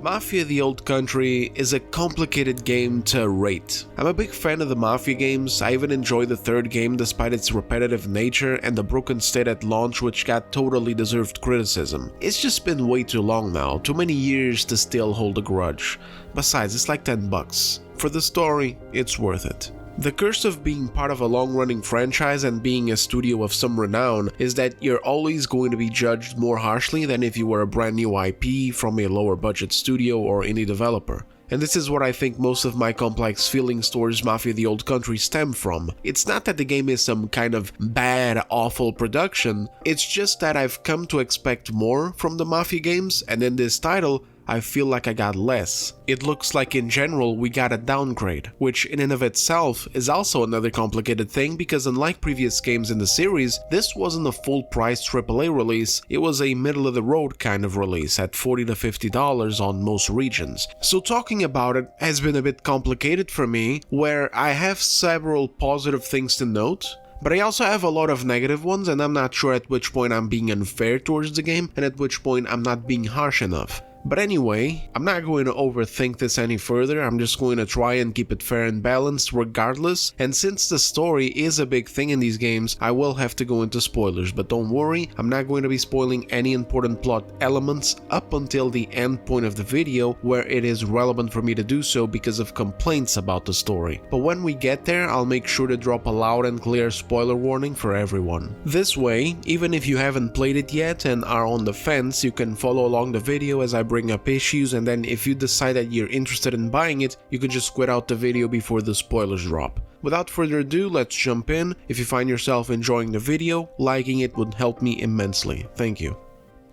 Mafia: The Old Country is a complicated game to rate. I'm a big fan of the Mafia games. I even enjoy the third game despite its repetitive nature and the broken state at launch, which got totally deserved criticism. It's just been way too long now, too many years to still hold a grudge. Besides, it's like $10. For the story, it's worth it. The curse of being part of a long-running franchise and being a studio of some renown is that you're always going to be judged more harshly than if you were a brand new IP from a lower budget studio or indie developer. And this is what I think most of my complex feelings towards Mafia: The Old Country stem from. It's not that the game is some kind of bad, awful production, it's just that I've come to expect more from the Mafia games, and in this title, I feel like I got less. It looks like in general we got a downgrade, which in and of itself is also another complicated thing because unlike previous games in the series, this wasn't a full price AAA release, it was a middle of the road kind of release at $40 to $50 on most regions. So talking about it has been a bit complicated for me, where I have several positive things to note, but I also have a lot of negative ones, and I'm not sure at which point I'm being unfair towards the game and at which point I'm not being harsh enough. But anyway, I'm not going to overthink this any further, I'm just going to try and keep it fair and balanced regardless, and since the story is a big thing in these games, I will have to go into spoilers, but don't worry, I'm not going to be spoiling any important plot elements up until the end point of the video where it is relevant for me to do so because of complaints about the story. But when we get there, I'll make sure to drop a loud and clear spoiler warning for everyone. This way, even if you haven't played it yet and are on the fence, you can follow along the video as I bring up issues, and then if you decide that you're interested in buying it, you can just quit out the video before the spoilers drop. Without further ado, let's jump in. If you find yourself enjoying the video, liking it would help me immensely. Thank you.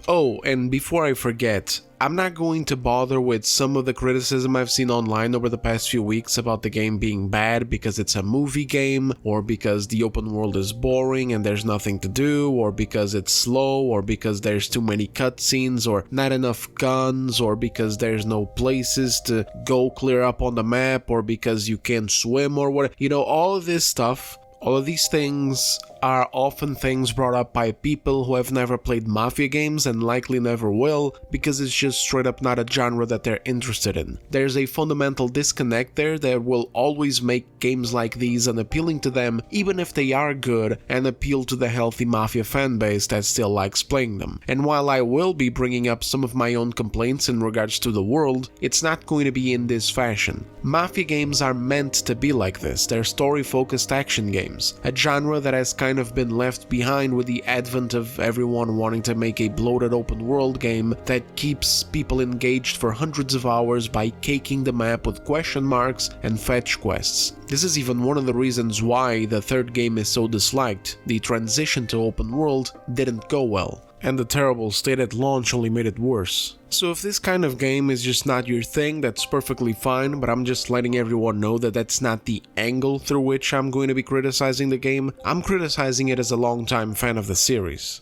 Oh, and before I forget, I'm not going to bother with some of the criticism I've seen online over the past few weeks about the game being bad because it's a movie game, or because the open world is boring and there's nothing to do, or because it's slow, or because there's too many cutscenes, or not enough guns, or because there's no places to go clear up on the map, or because you can't swim, or what. You know, all of this stuff, all of these things are often things brought up by people who have never played Mafia games and likely never will, because it's just straight up not a genre that they're interested in. There's a fundamental disconnect there that will always make games like these unappealing to them, even if they are good and appeal to the healthy Mafia fanbase that still likes playing them. And while I will be bringing up some of my own complaints in regards to the world, it's not going to be in this fashion. Mafia games are meant to be like this. They're story-focused action games, a genre that has kind of been left behind with the advent of everyone wanting to make a bloated open world game that keeps people engaged for hundreds of hours by caking the map with question marks and fetch quests. This is even one of the reasons why the third game is so disliked. The transition to open world didn't go well, and the terrible state at launch only made it worse. So if this kind of game is just not your thing, that's perfectly fine, but I'm just letting everyone know that that's not the angle through which I'm going to be criticizing the game. I'm criticizing it as a longtime fan of the series.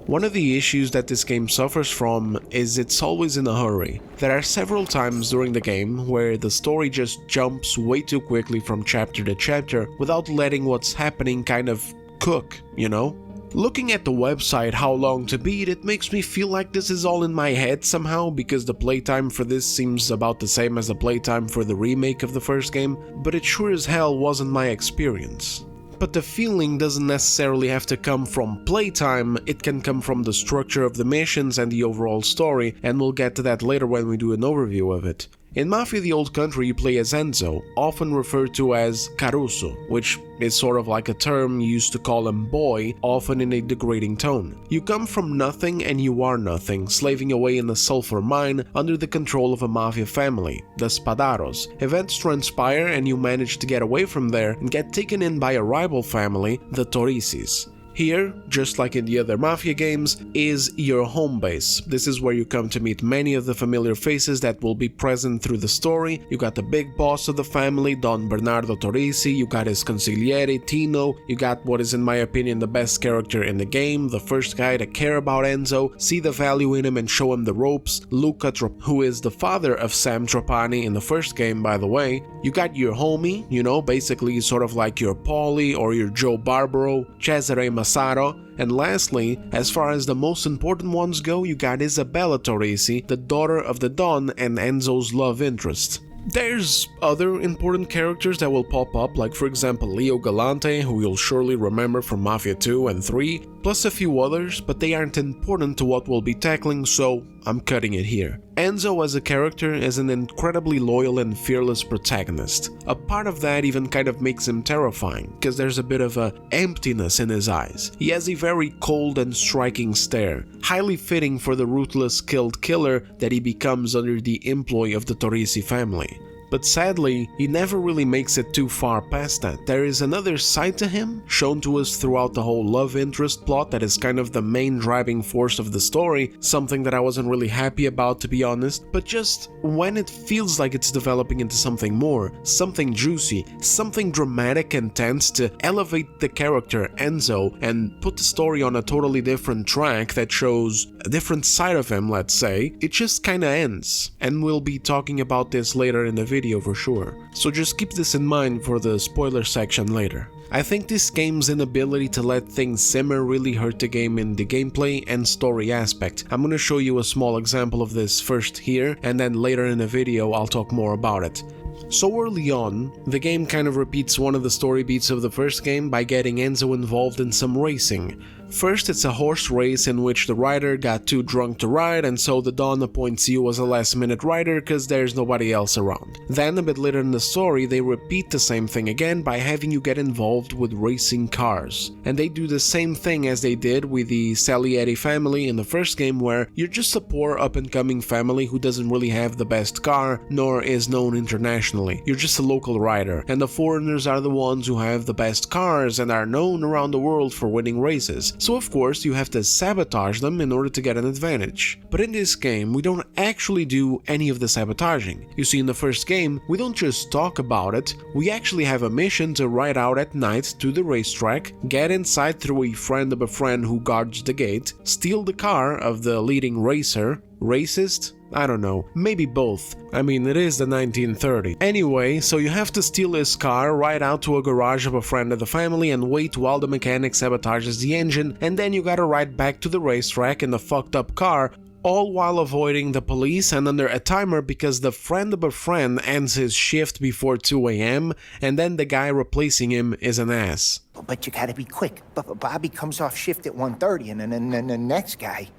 One of the issues that this game suffers from is it's always in a hurry. There are several times during the game where the story just jumps way too quickly from chapter to chapter without letting what's happening kind of cook, you know? Looking at the website How Long to Beat, it makes me feel like this is all in my head somehow, because the playtime for this seems about the same as the playtime for the remake of the first game, but it sure as hell wasn't my experience. But the feeling doesn't necessarily have to come from playtime, it can come from the structure of the missions and the overall story, and we'll get to that later when we do an overview of it. In Mafia: The Old Country you play as Enzo, often referred to as Caruso, which is sort of like a term used to call him boy, often in a degrading tone. You come from nothing and you are nothing, slaving away in a sulfur mine under the control of a Mafia family, the Spadaros. Events transpire and you manage to get away from there and get taken in by a rival family, the Torisis. Here, just like in the other Mafia games, is your home base. This is where you come to meet many of the familiar faces that will be present through the story. You got the big boss of the family, Don Bernardo Torrisi, you got his consigliere, Tino, you got what is in my opinion the best character in the game, the first guy to care about Enzo, see the value in him and show him the ropes, Luca, who is the father of Sam Trapani in the first game by the way. You got your homie, you know, basically sort of like your Paulie or your Joe Barbaro, Cesare Masato, and lastly, as far as the most important ones go, you got Isabella Torrisi, the daughter of the Don and Enzo's love interest. There's other important characters that will pop up, like for example Leo Galante, who you'll surely remember from Mafia 2 and 3, plus a few others, but they aren't important to what we'll be tackling, so I'm cutting it here. Enzo as a character is an incredibly loyal and fearless protagonist. A part of that even kind of makes him terrifying, because there's a bit of a emptiness in his eyes. He has a very cold and striking stare, highly fitting for the ruthless skilled killer that he becomes under the employ of the Torrisi family. But sadly, he never really makes it too far past that. There is another side to him, shown to us throughout the whole love interest plot that is kind of the main driving force of the story, something that I wasn't really happy about, to be honest, but just when it feels like it's developing into something more, something juicy, something dramatic and tense to elevate the character Enzo and put the story on a totally different track that shows a different side of him, let's say, it just kinda ends. And we'll be talking about this later in the video for sure, so just keep this in mind for the spoiler section later. I think this game's inability to let things simmer really hurt the game in the gameplay and story aspect. I'm gonna show you a small example of this first here, and then later in the video I'll talk more about it. So early on, the game kind of repeats one of the story beats of the first game by getting Enzo involved in some racing. First, it's a horse race in which the rider got too drunk to ride, and so the Don appoints you as a last-minute rider because there's nobody else around. Then, a bit later in the story, they repeat the same thing again by having you get involved with racing cars. And they do the same thing as they did with the Salieri family in the first game, where you're just a poor up-and-coming family who doesn't really have the best car, nor is known internationally. You're just a local rider, and the foreigners are the ones who have the best cars and are known around the world for winning races. So of course you have to sabotage them in order to get an advantage. But in this game we don't actually do any of the sabotaging. You see, in the first game we don't just talk about it, we actually have a mission to ride out at night to the racetrack, get inside through a friend of a friend who guards the gate, steal the car of the leading racer. Racist? I don't know, maybe both. I mean, it is the 1930s. Anyway, so you have to steal his car, ride out to a garage of a friend of the family and wait while the mechanic sabotages the engine, and then you gotta ride back to the racetrack in the fucked up car, all while avoiding the police and under a timer because the friend of a friend ends his shift before 2 AM and then the guy replacing him is an ass. But you gotta be quick. But Bobby comes off shift at 1:30 and then the next guy,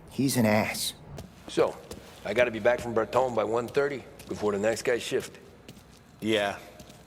he's an ass. So, I gotta be back from Bertone by 1:30 before the next guy's shift. Yeah,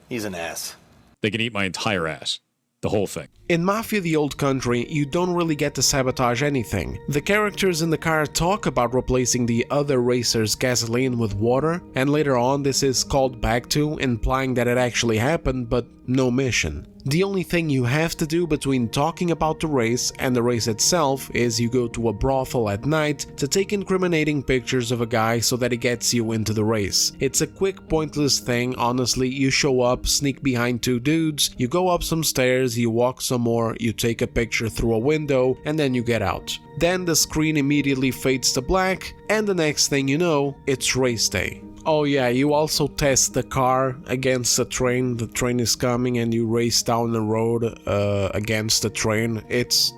he's an ass. They can eat my entire ass. The whole thing. In Mafia the Old Country, you don't really get to sabotage anything. The characters in the car talk about replacing the other racers' gasoline with water, and later on this is called back to, implying that it actually happened, but no mission. The only thing you have to do between talking about the race and the race itself is you go to a brothel at night to take incriminating pictures of a guy so that it gets you into the race. It's a quick, pointless thing, honestly. You show up, sneak behind two dudes, you go up some stairs, you walk some more, you take a picture through a window, and then you get out. Then the screen immediately fades to black, and the next thing you know, it's race day. Oh yeah, you also test the car against the train is coming and you race down the road against the train. It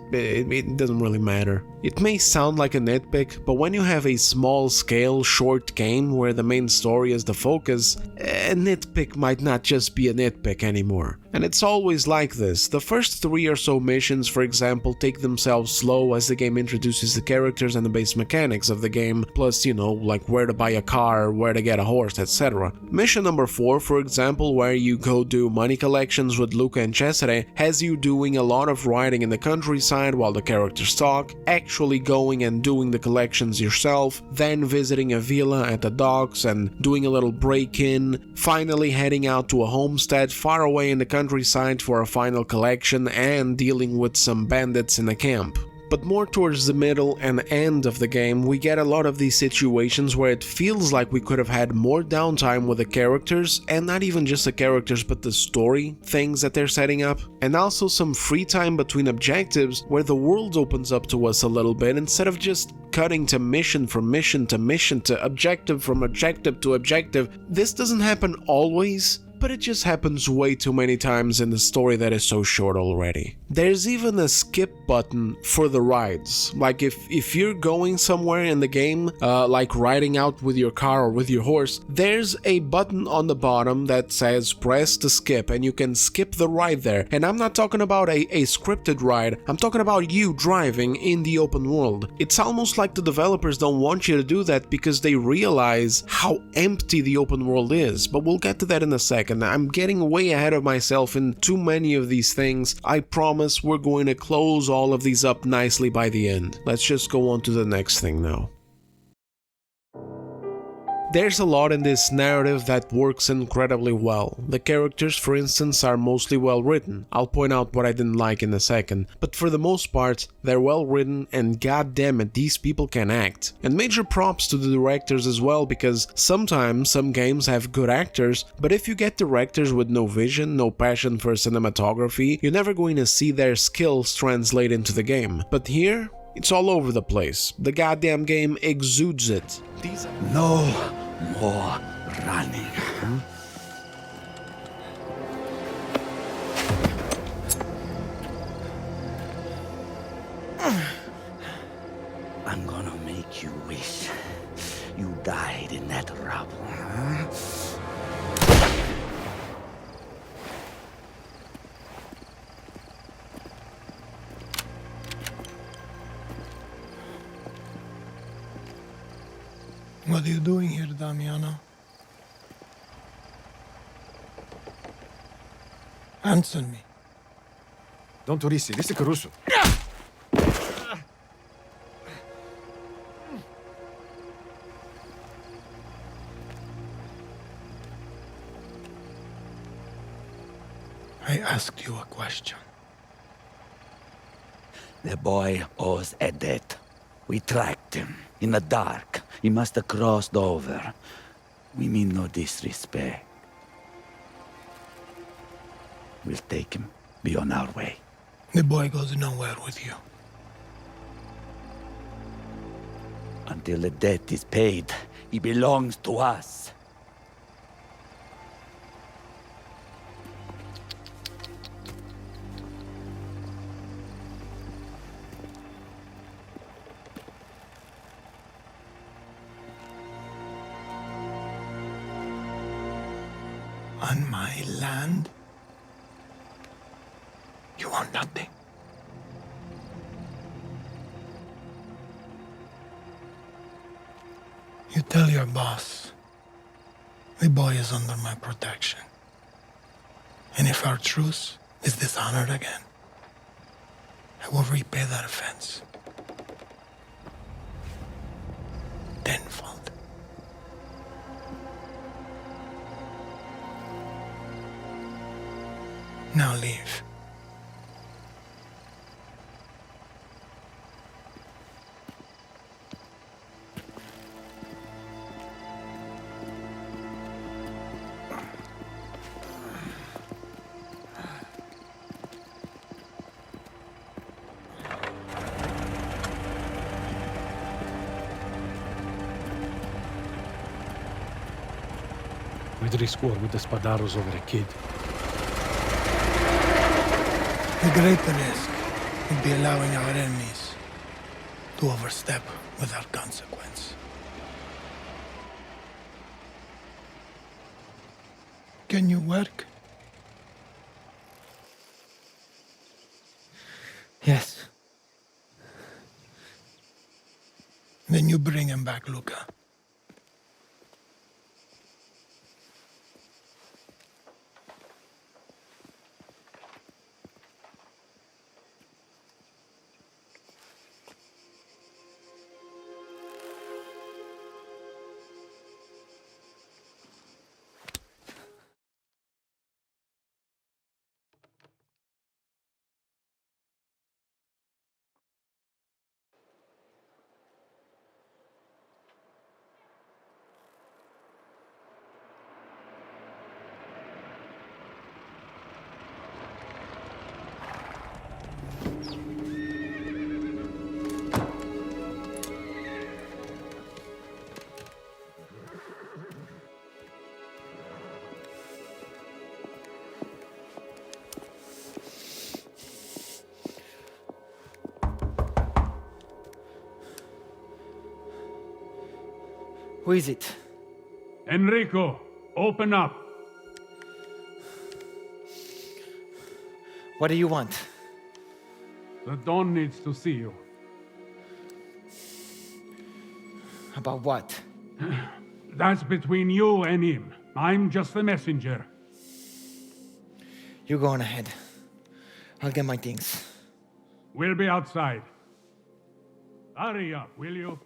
doesn't really matter. It may sound like a nitpick, but when you have a small scale, short game where the main story is the focus, a nitpick might not just be a nitpick anymore. And it's always like this. The first 3 or so missions, for example, take themselves slow as the game introduces the characters and the base mechanics of the game, plus, you know, like where to buy a car, where to get a horse, etc. Mission number 4, for example, where you go do money collections with Luca and Cesare, has you doing a lot of riding in the countryside while the characters talk, actually going and doing the collections yourself, then visiting a villa at the docks and doing a little break-in, finally heading out to a homestead far away in the countryside for a final collection, and dealing with some bandits in a camp. But more towards the middle and end of the game, we get a lot of these situations where it feels like we could have had more downtime with the characters, and not even just the characters but the story things that they're setting up, and also some free time between objectives where the world opens up to us a little bit instead of just cutting to mission from mission to mission to objective from objective to objective. This doesn't happen always, but it just happens way too many times in the story that is so short already. There's even a skip button for the rides. Like if you're going somewhere in the game, like riding out with your car or with your horse, there's a button on the bottom that says press to skip, and you can skip the ride there. And I'm not talking about a scripted ride, I'm talking about you driving in the open world. It's almost like the developers don't want you to do that because they realize how empty the open world is, but we'll get to that in a second. I'm getting way ahead of myself in too many of these things. I promise we're going to close all of these up nicely by the end. Let's just go on to the next thing now. There's a lot in this narrative that works incredibly well. The characters, for instance, are mostly well written. I'll point out what I didn't like in a second, but for the most part, they're well written, and goddammit, these people can act. And major props to the directors as well, because sometimes some games have good actors, but if you get directors with no vision, no passion for cinematography, you're never going to see their skills translate into the game. But here, it's all over the place. The goddamn game exudes it. No more running. I'm gonna make you wish you died in that rubble. What are you doing here, Damiano? Answer me. Don't Torisi, this is Caruso. I asked you a question. The boy owes a debt. We tracked him. In the dark, he must have crossed over. We mean no disrespect. We'll take him. Be on our way. The boy goes nowhere with you. Until the debt is paid, he belongs to us. On my land? You want nothing. You tell your boss, the boy is under my protection. And if our truce is dishonored again, I will repay that offense. Tenfold. Now leave. We'd risk war with the Spadaros over a kid. The greater risk would be allowing our enemies to overstep without consequence. Can you work? Yes. Then you bring him back, Luca. Who is it? Enrico, open up. What do you want? The Don needs to see you. About what? That's between you and him. I'm just the messenger. You go on ahead. I'll get my things. We'll be outside. Hurry up, will you?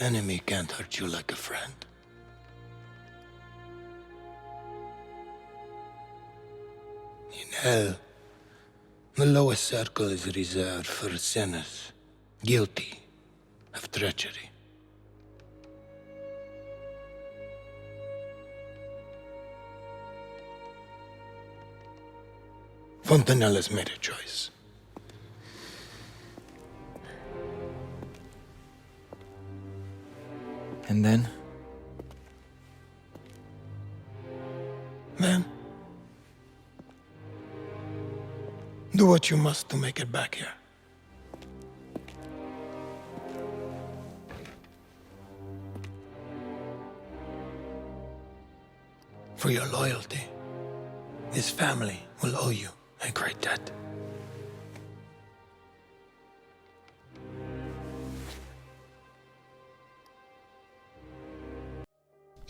An enemy can't hurt you like a friend. In hell, the lowest circle is reserved for sinners guilty of treachery. Fontanella's made a choice. And then? Then, do what you must to make it back here. For your loyalty, this family will owe you a great debt.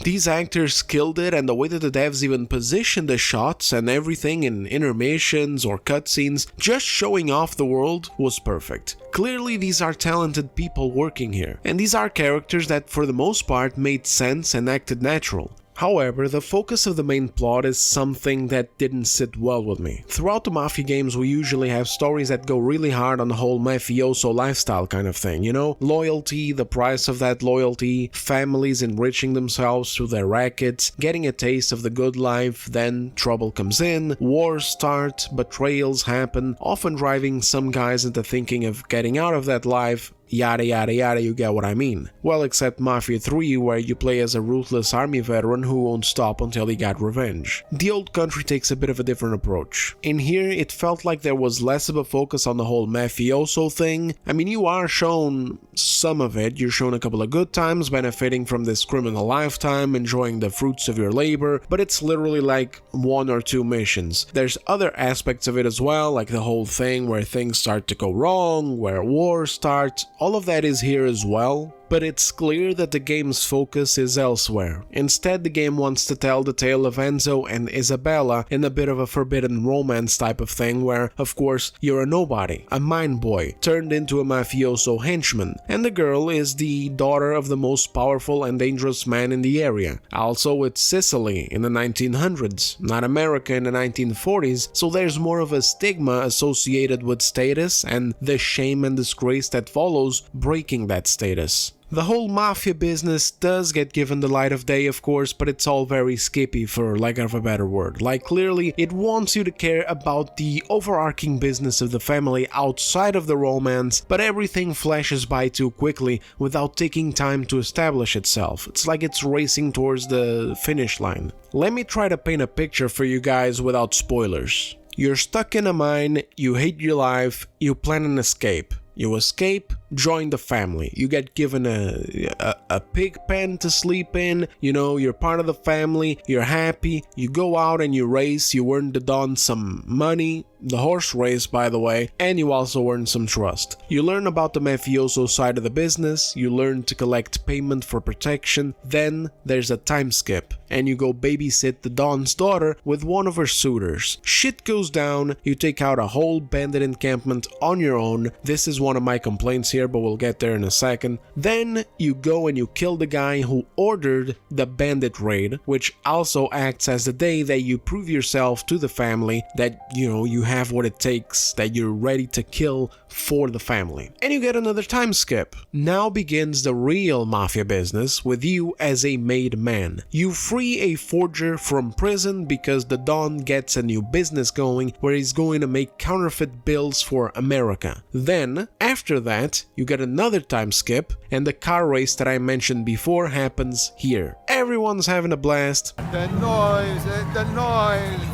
These actors killed it, and the way that the devs even positioned the shots and everything in intermissions or cutscenes, just showing off the world, was perfect. Clearly these are talented people working here, and these are characters that for the most part made sense and acted natural. However, the focus of the main plot is something that didn't sit well with me. Throughout the Mafia games, we usually have stories that go really hard on the whole mafioso lifestyle kind of thing, you know? Loyalty, the price of that loyalty, families enriching themselves through their rackets, getting a taste of the good life, then trouble comes in, wars start, betrayals happen, often driving some guys into thinking of getting out of that life, yada yada yada, you get what I mean. Well, except Mafia 3, where you play as a ruthless army veteran who won't stop until he got revenge. The Old Country takes a bit of a different approach. In here, it felt like there was less of a focus on the whole mafioso thing. I mean, you are shown some of it, you're shown a couple of good times, benefiting from this criminal lifetime, enjoying the fruits of your labor, but it's literally like 1 or 2 missions. There's other aspects of it as well, like the whole thing where things start to go wrong, where war starts. All of that is here as well, but it's clear that the game's focus is elsewhere. Instead, the game wants to tell the tale of Enzo and Isabella in a bit of a forbidden romance type of thing where, of course, you're a nobody, a mine boy, turned into a mafioso henchman, and the girl is the daughter of the most powerful and dangerous man in the area. Also, it's Sicily in the 1900s, not America in the 1940s, so there's more of a stigma associated with status and the shame and disgrace that follows breaking that status. The whole mafia business does get given the light of day, of course, but it's all very skippy, for lack of a better word. Like, clearly, it wants you to care about the overarching business of the family outside of the romance, but everything flashes by too quickly without taking time to establish itself. It's like it's racing towards the finish line. Let me try to paint a picture for you guys without spoilers. You're stuck in a mine, you hate your life, you plan an escape. You escape, join the family. You get given a pig pen to sleep in, you know, you're part of the family, you're happy, you go out and you race, you earn the Don some money, the horse race by the way, and you also earn some trust. You learn about the mafioso side of the business, you learn to collect payment for protection, then there's a time skip, and you go babysit the Don's daughter with one of her suitors. Shit goes down, you take out a whole bandit encampment on your own. This is one of my complaints here, but we'll get there in a second. Then you go and you kill the guy who ordered the bandit raid, which also acts as the day that you prove yourself to the family that, you know, you have what it takes, that you're ready to kill for the family. And you get another time skip. Now begins the real mafia business with you as a made man. You free a forger from prison because the Don gets a new business going where he's going to make counterfeit bills for America. Then, after that, you get another time skip and the car race that I mentioned before happens here. everyone's having a blast. The noise.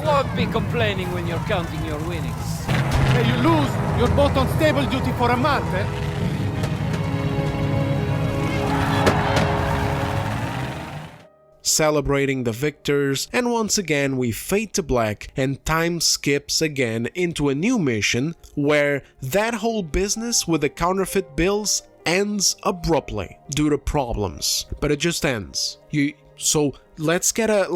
Won't be complaining when you're counting your winnings. Hey, you lose, you're both on stable duty for a month, eh? Celebrating the victors, and once again we fade to black and time skips again into a new mission where that whole business with the counterfeit bills ends abruptly due to problems, but it just ends. So let's get a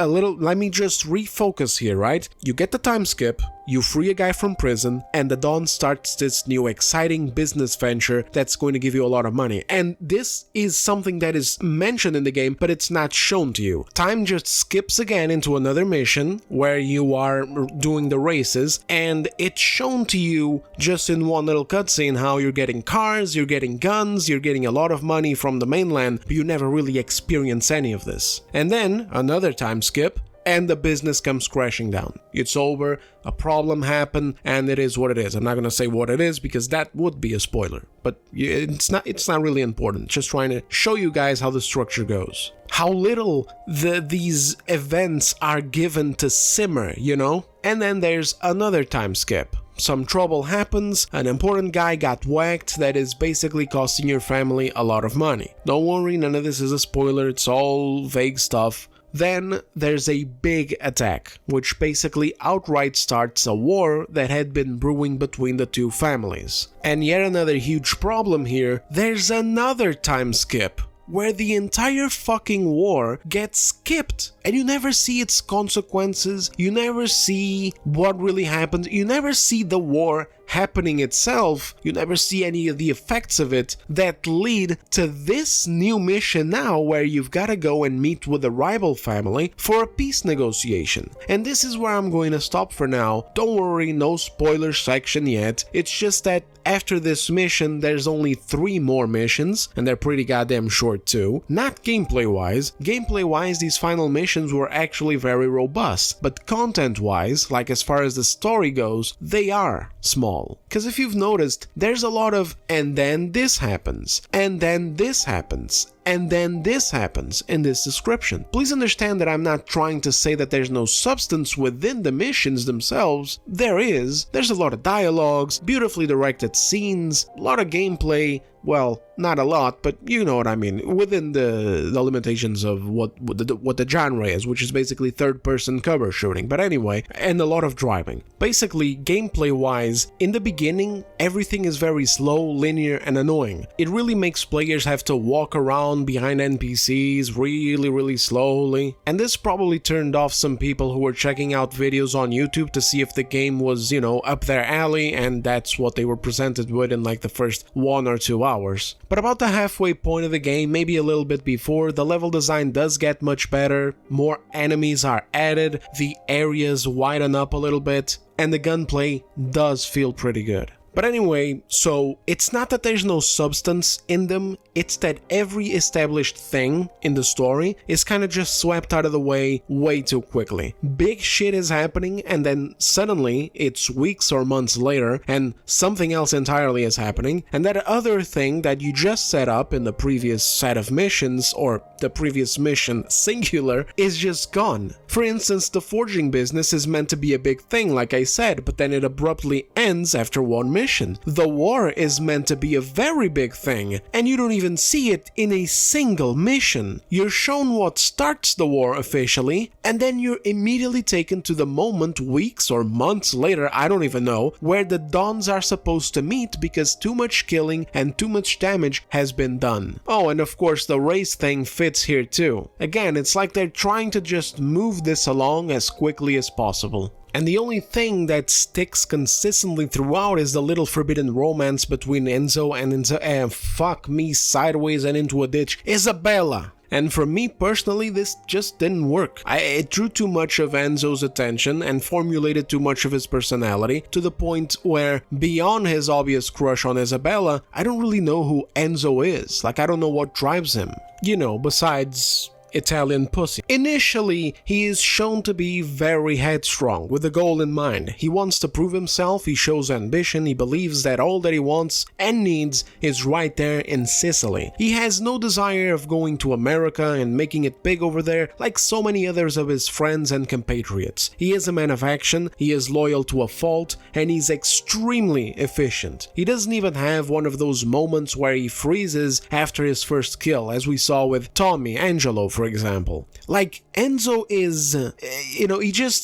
little, let me just refocus here, right? You get the time skip, you free a guy from prison, and the Dawn starts this new exciting business venture that's going to give you a lot of money. And this is something that is mentioned in the game, but it's not shown to you. Time just skips again into another mission where you are doing the races, and it's shown to you just in one little cutscene how you're getting cars, you're getting guns, you're getting a lot of money from the mainland, but you never really experience any of this. And then another time skip, and the business comes crashing down. It's over, a problem happened, and it is what it is. I'm not gonna say what it is because that would be a spoiler, but it's not really important. Just trying to show you guys how the structure goes. How little these events are given to simmer, you know? And then there's another time skip. Some trouble happens, an important guy got whacked that is basically costing your family a lot of money. Don't worry, none of this is a spoiler, it's all vague stuff. Then there's a big attack, which basically outright starts a war that had been brewing between the two families. And yet another huge problem here, there's another time skip, where the entire fucking war gets skipped and you never see its consequences, you never see what really happened, you never see the war happening itself, you never see any of the effects of it that lead to this new mission now where you've got to go and meet with the rival family for a peace negotiation. And this is where I'm going to stop for now. Don't worry, no spoiler section yet. It's just that after this mission there's only 3 more missions and they're pretty goddamn short too. Not gameplay-wise. Gameplay-wise these final missions were actually very robust, but content-wise, like as far as the story goes, they are small. Because if you've noticed, there's a lot of and then this happens, and then this happens, and then this happens in this description. Please understand that I'm not trying to say that there's no substance within the missions themselves. There's a lot of dialogues, beautifully directed scenes, a lot of gameplay. Well, not a lot, but you know what I mean, within the limitations of what the genre is, which is basically third-person cover shooting, but anyway, and a lot of driving. Basically, gameplay-wise, in the beginning, everything is very slow, linear, and annoying. It really makes players have to walk around behind NPCs really slowly, and this probably turned off some people who were checking out videos on YouTube to see if the game was, you know, up their alley, and that's what they were presented with in like the first 1 or 2 hours. But about the halfway point of the game, maybe a little bit before, the level design does get much better, more enemies are added, the areas widen up a little bit, and the gunplay does feel pretty good. But anyway, so it's not that there's no substance in them, it's that every established thing in the story is kind of just swept out of the way too quickly. Big shit is happening and then suddenly it's weeks or months later and something else entirely is happening, and that other thing that you just set up in the previous set of missions, or the previous mission singular, is just gone. For instance, the forging business is meant to be a big thing like I said, but then it abruptly ends after one mission. The war is meant to be a very big thing, and you don't even see it in a single mission. You're shown what starts the war officially, and then you're immediately taken to the moment weeks or months later, I don't even know, where the Dawns are supposed to meet because too much killing and too much damage has been done. Oh, and of course the race thing fits here too. Again, it's like they're trying to just move this along as quickly as possible. And the only thing that sticks consistently throughout is the little forbidden romance between Enzo and fuck me sideways and into a ditch, Isabella. And for me personally, this just didn't work. It drew too much of Enzo's attention and formulated too much of his personality to the point where, beyond his obvious crush on Isabella, I don't really know who Enzo is. Like, I don't know what drives him. You know, besides Italian pussy. Initially, he is shown to be very headstrong, with a goal in mind. He wants to prove himself, he shows ambition, he believes that all that he wants and needs is right there in Sicily. He has no desire of going to America and making it big over there like so many others of his friends and compatriots. He is a man of action, he is loyal to a fault, and he's extremely efficient. He doesn't even have one of those moments where he freezes after his first kill, as we saw with Tommy, Angelo, for example. Like, Enzo is,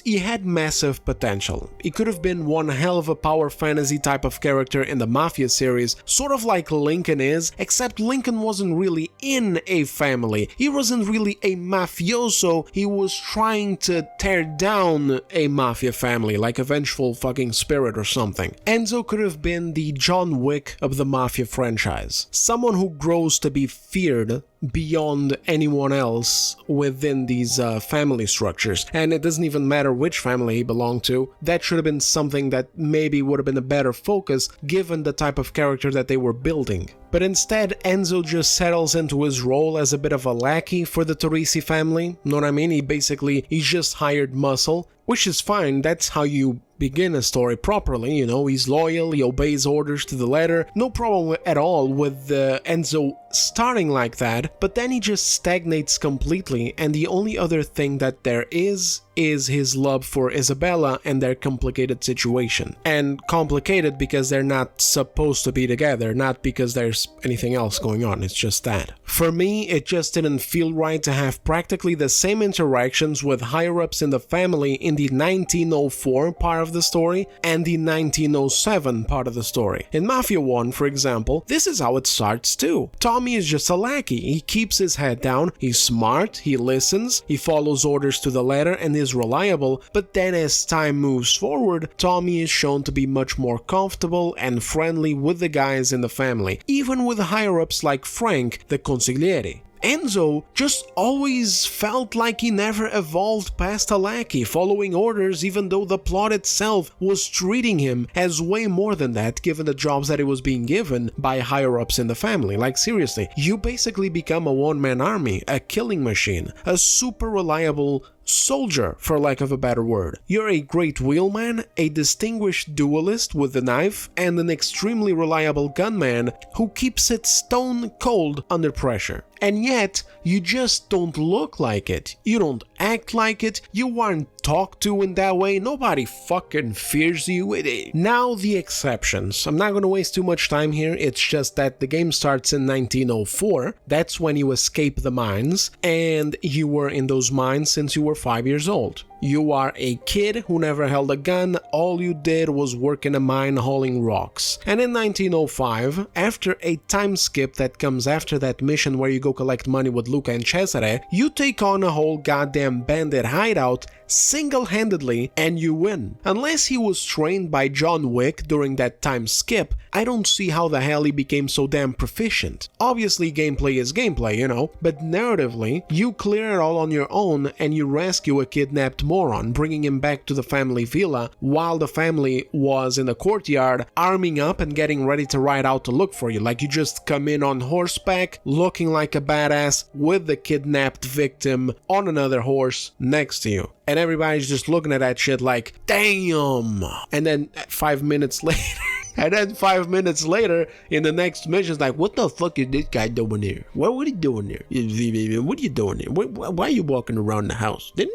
he had massive potential. He could have been one hell of a power fantasy type of character in the Mafia series, sort of like Lincoln is, except Lincoln wasn't really in a family. He wasn't really a mafioso, he was trying to tear down a Mafia family, like a vengeful fucking spirit or something. Enzo could have been the John Wick of the Mafia franchise. Someone who grows to be feared beyond anyone else within these family structures. And it doesn't even matter which family he belonged to, that should have been something that maybe would have been a better focus given the type of character that they were building. But instead, Enzo just settles into his role as a bit of a lackey for the Torrisi family. Know what I mean? He's just hired muscle, which is fine. That's how you begin a story properly, he's loyal, he obeys orders to the letter, no problem at all with Enzo starting like that, but then he just stagnates completely, and the only other thing that there is his love for Isabella and their complicated situation. And complicated because they're not supposed to be together, not because there's anything else going on, it's just that. For me, it just didn't feel right to have practically the same interactions with higher-ups in the family in the 1904 part of the story and the 1907 part of the story. In Mafia 1, for example, this is how it starts too. Tommy is just a lackey, he keeps his head down, he's smart, he listens, he follows orders to the letter and is reliable, but then as time moves forward, Tommy is shown to be much more comfortable and friendly with the guys in the family, even with higher-ups like Frank, the consigliere. Enzo just always felt like he never evolved past a lackey, following orders even though the plot itself was treating him as way more than that given the jobs that he was being given by higher-ups in the family. Like seriously, you basically become a one-man army, a killing machine, a super reliable soldier, for lack of a better word. You're a great wheelman, a distinguished duelist with the knife, and an extremely reliable gunman who keeps it stone cold under pressure. And yet, you just don't look like it. You don't act like it. You aren't talked to in that way. Nobody fucking fears you. Now the exceptions. I'm not going to waste too much time here. It's just that the game starts in 1904. That's when you escape the mines, and you were in those mines since you were 5 years old. You are a kid who never held a gun, all you did was work in a mine hauling rocks. And in 1905, after a time skip that comes after that mission where you go collect money with Luca and Cesare, you take on a whole goddamn bandit hideout single-handedly and you win. Unless he was trained by John Wick during that time skip, I don't see how the hell he became so damn proficient. Obviously gameplay is gameplay, but narratively, you clear it all on your own and you rescue a kidnapped moron, bringing him back to the family villa while the family was in the courtyard arming up and getting ready to ride out to look for you. Like you just come in on horseback, looking like a badass with the kidnapped victim on another horse next to you. And everybody's just looking at that shit like, damn! And then 5 minutes later, in the next mission, it's like, what the fuck is this guy doing here? What are you doing here? What are you doing here? Why are you walking around the house? Did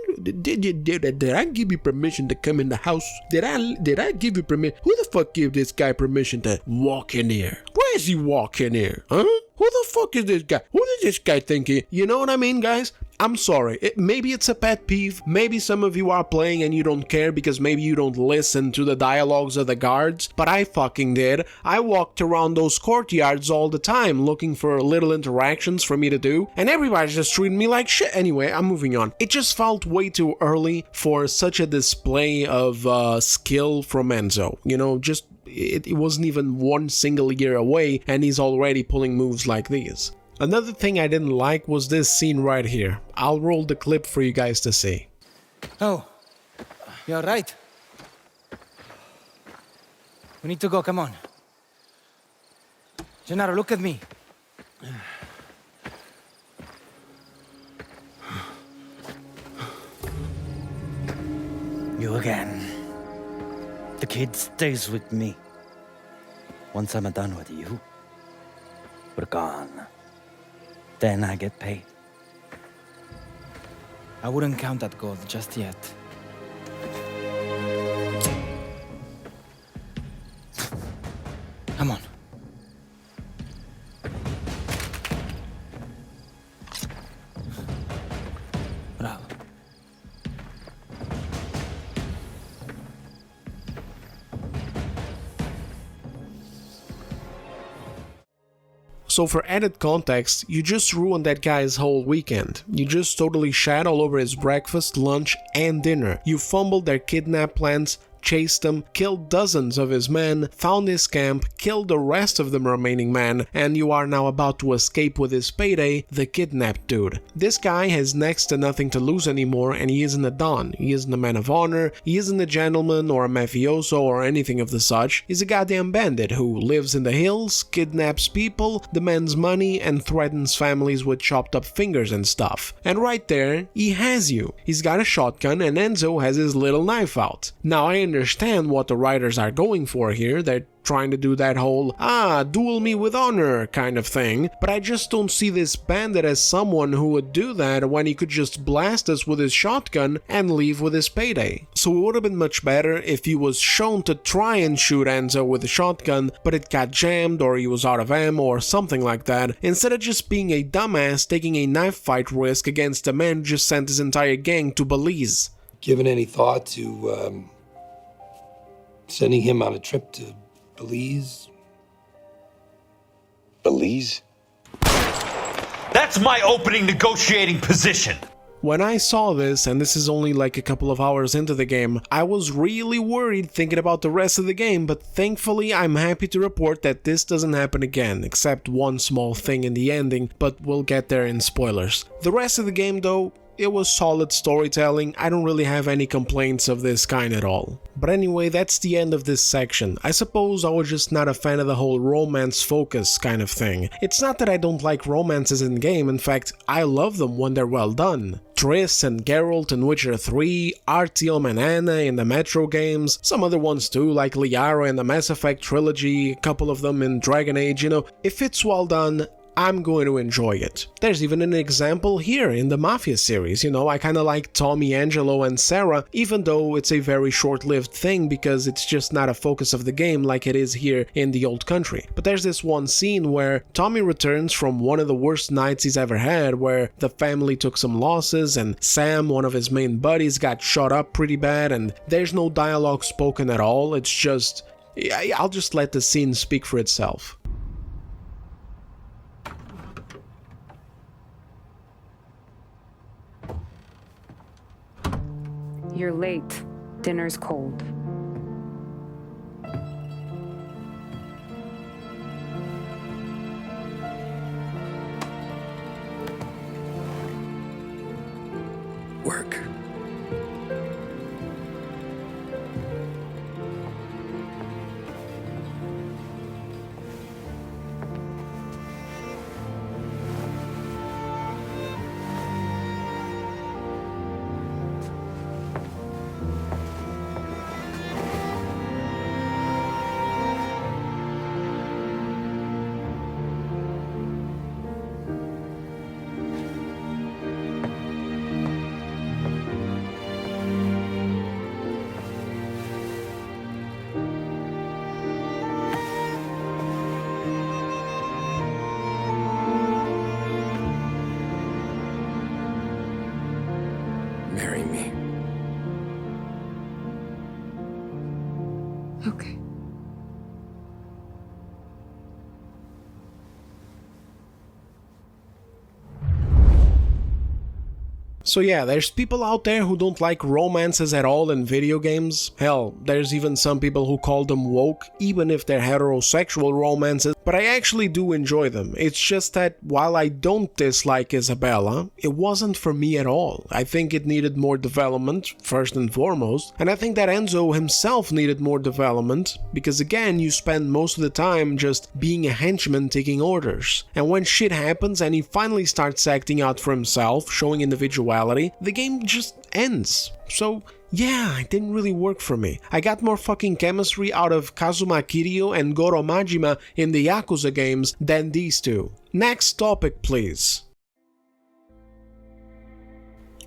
I give you permission to come in the house? Did I give you permission? Who the fuck gave this guy permission to walk in here? Why is he walking here? Huh? Who the fuck is this guy? Who does this guy think he? You know what I mean, guys? I'm sorry, maybe it's a pet peeve, maybe some of you are playing and you don't care because maybe you don't listen to the dialogues of the guards, but I fucking did. I walked around those courtyards all the time looking for little interactions for me to do, and everybody's just treating me like shit. Anyway, I'm moving on. It just felt way too early for such a display of skill from Enzo, it wasn't even one single year away and he's already pulling moves like these. Another thing I didn't like was this scene right here. I'll roll the clip for you guys to see. Oh, you're right. We need to go, come on. Gennaro, look at me. You again. The kid stays with me. Once I'm done with you, we're gone. Then I get paid. I wouldn't count that gold just yet. Come on. Bravo. So for added context, you just ruined that guy's whole weekend. You just totally shat all over his breakfast, lunch and dinner. You fumbled their kidnap plans, chased them, killed dozens of his men, found his camp, killed the rest of the remaining men, and you are now about to escape with his payday, the kidnapped dude. This guy has next to nothing to lose anymore, and he isn't a don, he isn't a man of honor, he isn't a gentleman or a mafioso or anything of the such. He's a goddamn bandit who lives in the hills, kidnaps people, demands money, and threatens families with chopped up fingers and stuff. And right there, he has you. He's got a shotgun and Enzo has his little knife out. Now I understand what the writers are going for here. They're trying to do that whole, duel me with honor kind of thing, but I just don't see this bandit as someone who would do that when he could just blast us with his shotgun and leave with his payday. So it would have been much better if he was shown to try and shoot Enzo with a shotgun, but it got jammed or he was out of ammo or something like that, instead of just being a dumbass taking a knife fight risk against a man who just sent his entire gang to Belize. Given any thought to sending him on a trip to Belize? Belize? That's my opening negotiating position! When I saw this, and this is only like a couple of hours into the game, I was really worried thinking about the rest of the game, but thankfully I'm happy to report that this doesn't happen again, except one small thing in the ending, but we'll get there in spoilers. The rest of the game though, it was solid storytelling. I don't really have any complaints of this kind at all. But anyway, that's the end of this section. I suppose I was just not a fan of the whole romance focus kind of thing. It's not that I don't like romances in game, in fact, I love them when they're well done. Triss and Geralt in Witcher 3, Artyom and Anna in the Metro games, some other ones too, like Liara in the Mass Effect trilogy, a couple of them in Dragon Age, you know, if it's well done, I'm going to enjoy it. There's even an example here in the Mafia series, you know, I kinda like Tommy, Angelo and Sarah, even though it's a very short-lived thing because it's just not a focus of the game like it is here in the Old Country. But there's this one scene where Tommy returns from one of the worst nights he's ever had, where the family took some losses and Sam, one of his main buddies, got shot up pretty bad, and there's no dialogue spoken at all, it's just... I'll just let the scene speak for itself. You're late. Dinner's cold. Work. Marry me. Okay. So yeah, there's people out there who don't like romances at all in video games. Hell, there's even some people who call them woke, even if they're heterosexual romances, but I actually do enjoy them. It's just that while I don't dislike Isabella, it wasn't for me at all. I think it needed more development, first and foremost, and I think that Enzo himself needed more development, because again, you spend most of the time just being a henchman taking orders. And when shit happens and he finally starts acting out for himself, showing individuality, the game just ends. So yeah, it didn't really work for me. I got more fucking chemistry out of Kazuma Kiryu and Goro Majima in the Yakuza games than these two. Next topic, please.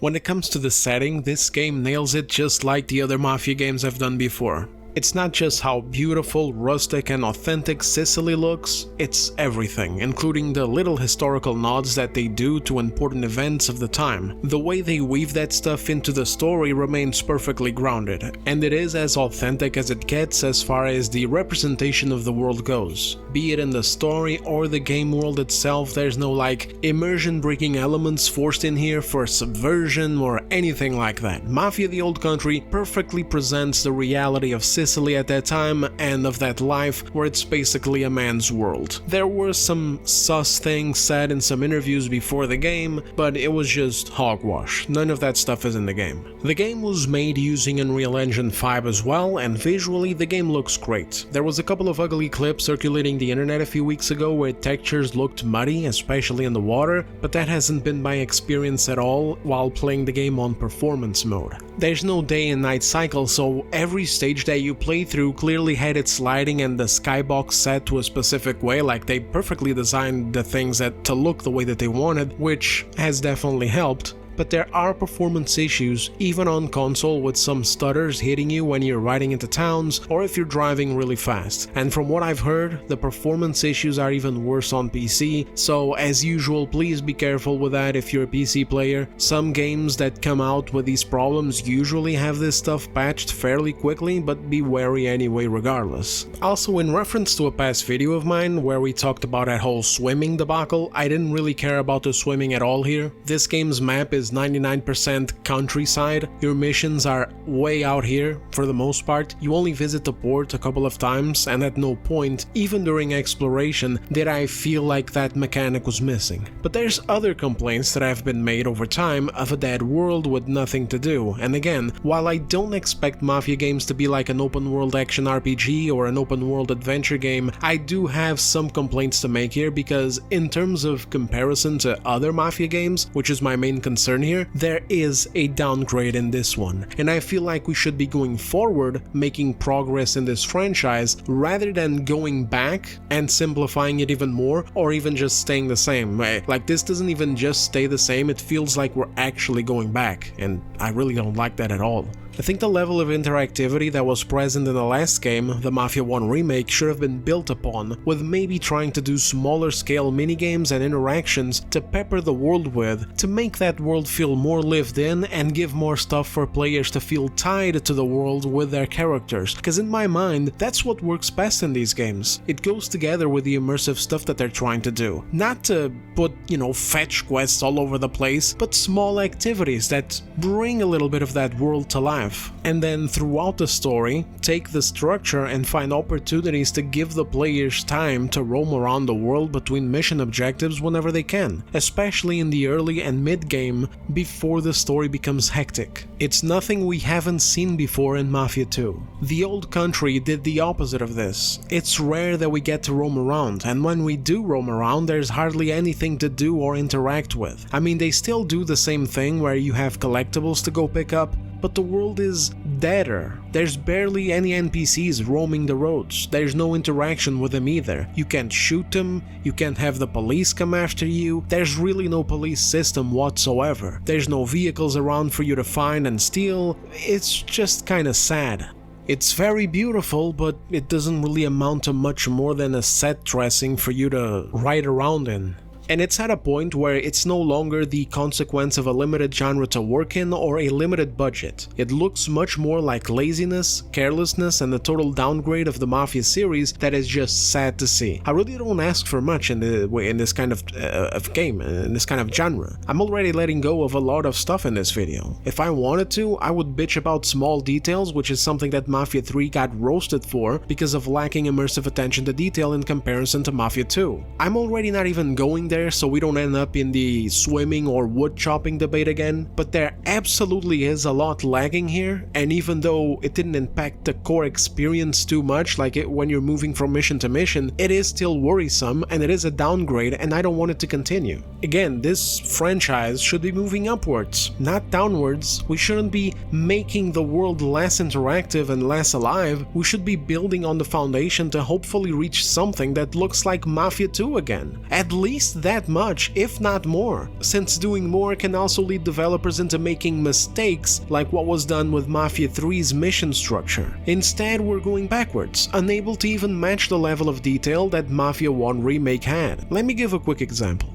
When it comes to the setting, this game nails it just like the other Mafia games I've done before. It's not just how beautiful, rustic and authentic Sicily looks, it's everything, including the little historical nods that they do to important events of the time. The way they weave that stuff into the story remains perfectly grounded, and it is as authentic as it gets as far as the representation of the world goes. Be it in the story or the game world itself, there's no like immersion-breaking elements forced in here for subversion or anything like that. Mafia the Old Country perfectly presents the reality of Sicily at that time and of that life where it's basically a man's world. There were some sus things said in some interviews before the game, but it was just hogwash. None of that stuff is in the game. The game was made using Unreal Engine 5 as well, and visually the game looks great. There was a couple of ugly clips circulating the internet a few weeks ago where textures looked muddy, especially in the water, but that hasn't been my experience at all while playing the game on performance mode. There's no day and night cycle, so every stage that you play through clearly had its lighting and the skybox set to a specific way, like they perfectly designed the things to look the way that they wanted, which has definitely helped. But there are performance issues, even on console, with some stutters hitting you when you're riding into towns or if you're driving really fast. And from what I've heard, the performance issues are even worse on PC, so as usual, please be careful with that if you're a PC player. Some games that come out with these problems usually have this stuff patched fairly quickly, but be wary anyway regardless. Also, in reference to a past video of mine where we talked about that whole swimming debacle, I didn't really care about the swimming at all here. This game's map is 99% countryside. Your missions are way out here for the most part. You only visit the port a couple of times, and at no point, even during exploration, did I feel like that mechanic was missing. But there's other complaints that have been made over time of a dead world with nothing to do, and again, while I don't expect Mafia games to be like an open world action RPG or an open world adventure game, I do have some complaints to make here because in terms of comparison to other Mafia games, which is my main concern here, there is a downgrade in this one, and I feel like we should be going forward, making progress in this franchise, rather than going back and simplifying it even more, or even just staying the same. Like, this doesn't even just stay the same, it feels like we're actually going back, and I really don't like that at all. I think the level of interactivity that was present in the last game, the Mafia 1 remake, should have been built upon, with maybe trying to do smaller scale minigames and interactions to pepper the world with, to make that world feel more lived in and give more stuff for players to feel tied to the world with their characters, because in my mind, that's what works best in these games. It goes together with the immersive stuff that they're trying to do. Not to put, fetch quests all over the place, but small activities that bring a little bit of that world to life. And then throughout the story, take the structure and find opportunities to give the players time to roam around the world between mission objectives whenever they can, especially in the early and mid-game before the story becomes hectic. It's nothing we haven't seen before in Mafia 2. The Old Country did the opposite of this. It's rare that we get to roam around, and when we do roam around, there's hardly anything to do or interact with. I mean, they still do the same thing where you have collectibles to go pick up, but the world is deader. There's barely any NPCs roaming the roads. There's no interaction with them either. You can't shoot them, you can't have the police come after you, there's really no police system whatsoever. There's no vehicles around for you to find and steal. It's just kinda sad. It's very beautiful, but it doesn't really amount to much more than a set dressing for you to ride around in. And it's at a point where it's no longer the consequence of a limited genre to work in or a limited budget. It looks much more like laziness, carelessness, and the total downgrade of the Mafia series that is just sad to see. I really don't ask for much in this kind of game, in this kind of genre. I'm already letting go of a lot of stuff in this video. If I wanted to, I would bitch about small details, which is something that Mafia 3 got roasted for because of lacking immersive attention to detail in comparison to Mafia 2. I'm already not even going there so we don't end up in the swimming or wood chopping debate again, but there absolutely is a lot lagging here, and even though it didn't impact the core experience too much, like when you're moving from mission to mission, it is still worrisome and it is a downgrade, and I don't want it to continue. Again, this franchise should be moving upwards, not downwards. We shouldn't be making the world less interactive and less alive. We should be building on the foundation to hopefully reach something that looks like Mafia 2 again. At least that much, if not more, since doing more can also lead developers into making mistakes like what was done with Mafia 3's mission structure. Instead, we're going backwards, unable to even match the level of detail that Mafia 1 Remake had. Let me give a quick example.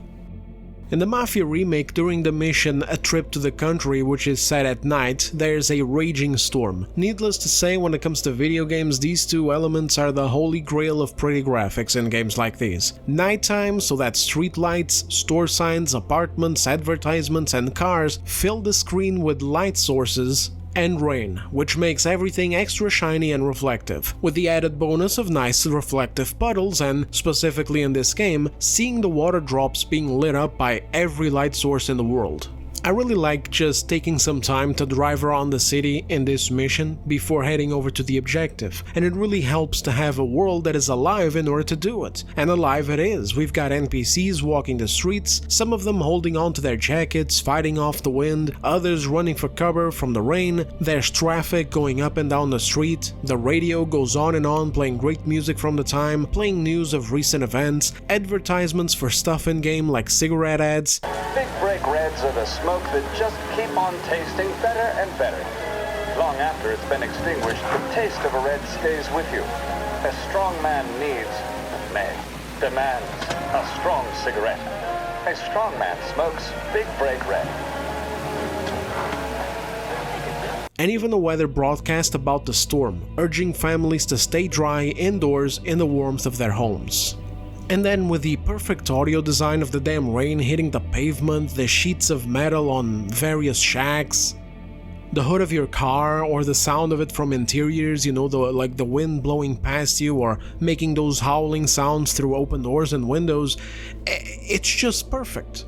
In the Mafia remake, during the mission A Trip to the Country, which is set at night, there's a raging storm. Needless to say, when it comes to video games, these two elements are the holy grail of pretty graphics in games like these. Nighttime, so that street lights, store signs, apartments, advertisements, and cars fill the screen with light sources, and rain, which makes everything extra shiny and reflective, with the added bonus of nice reflective puddles and, specifically in this game, seeing the water drops being lit up by every light source in the world. I really like just taking some time to drive around the city in this mission before heading over to the objective, and it really helps to have a world that is alive in order to do it. And alive it is. We've got NPCs walking the streets, some of them holding on to their jackets, fighting off the wind, others running for cover from the rain, there's traffic going up and down the street, the radio goes on and on playing great music from the time, playing news of recent events, advertisements for stuff in-game like cigarette ads. Big break reds are the smoke that just keep on tasting better and better. Long after it's been extinguished, the taste of a red stays with you. A strong man needs, demands, a strong cigarette. A strong man smokes Big Break Red. And even a weather broadcast about the storm, urging families to stay dry indoors in the warmth of their homes. And then with the perfect audio design of the damn rain hitting the pavement, the sheets of metal on various shacks, the hood of your car, or the sound of it from interiors, you know, like the wind blowing past you or making those howling sounds through open doors and windows, it's just perfect.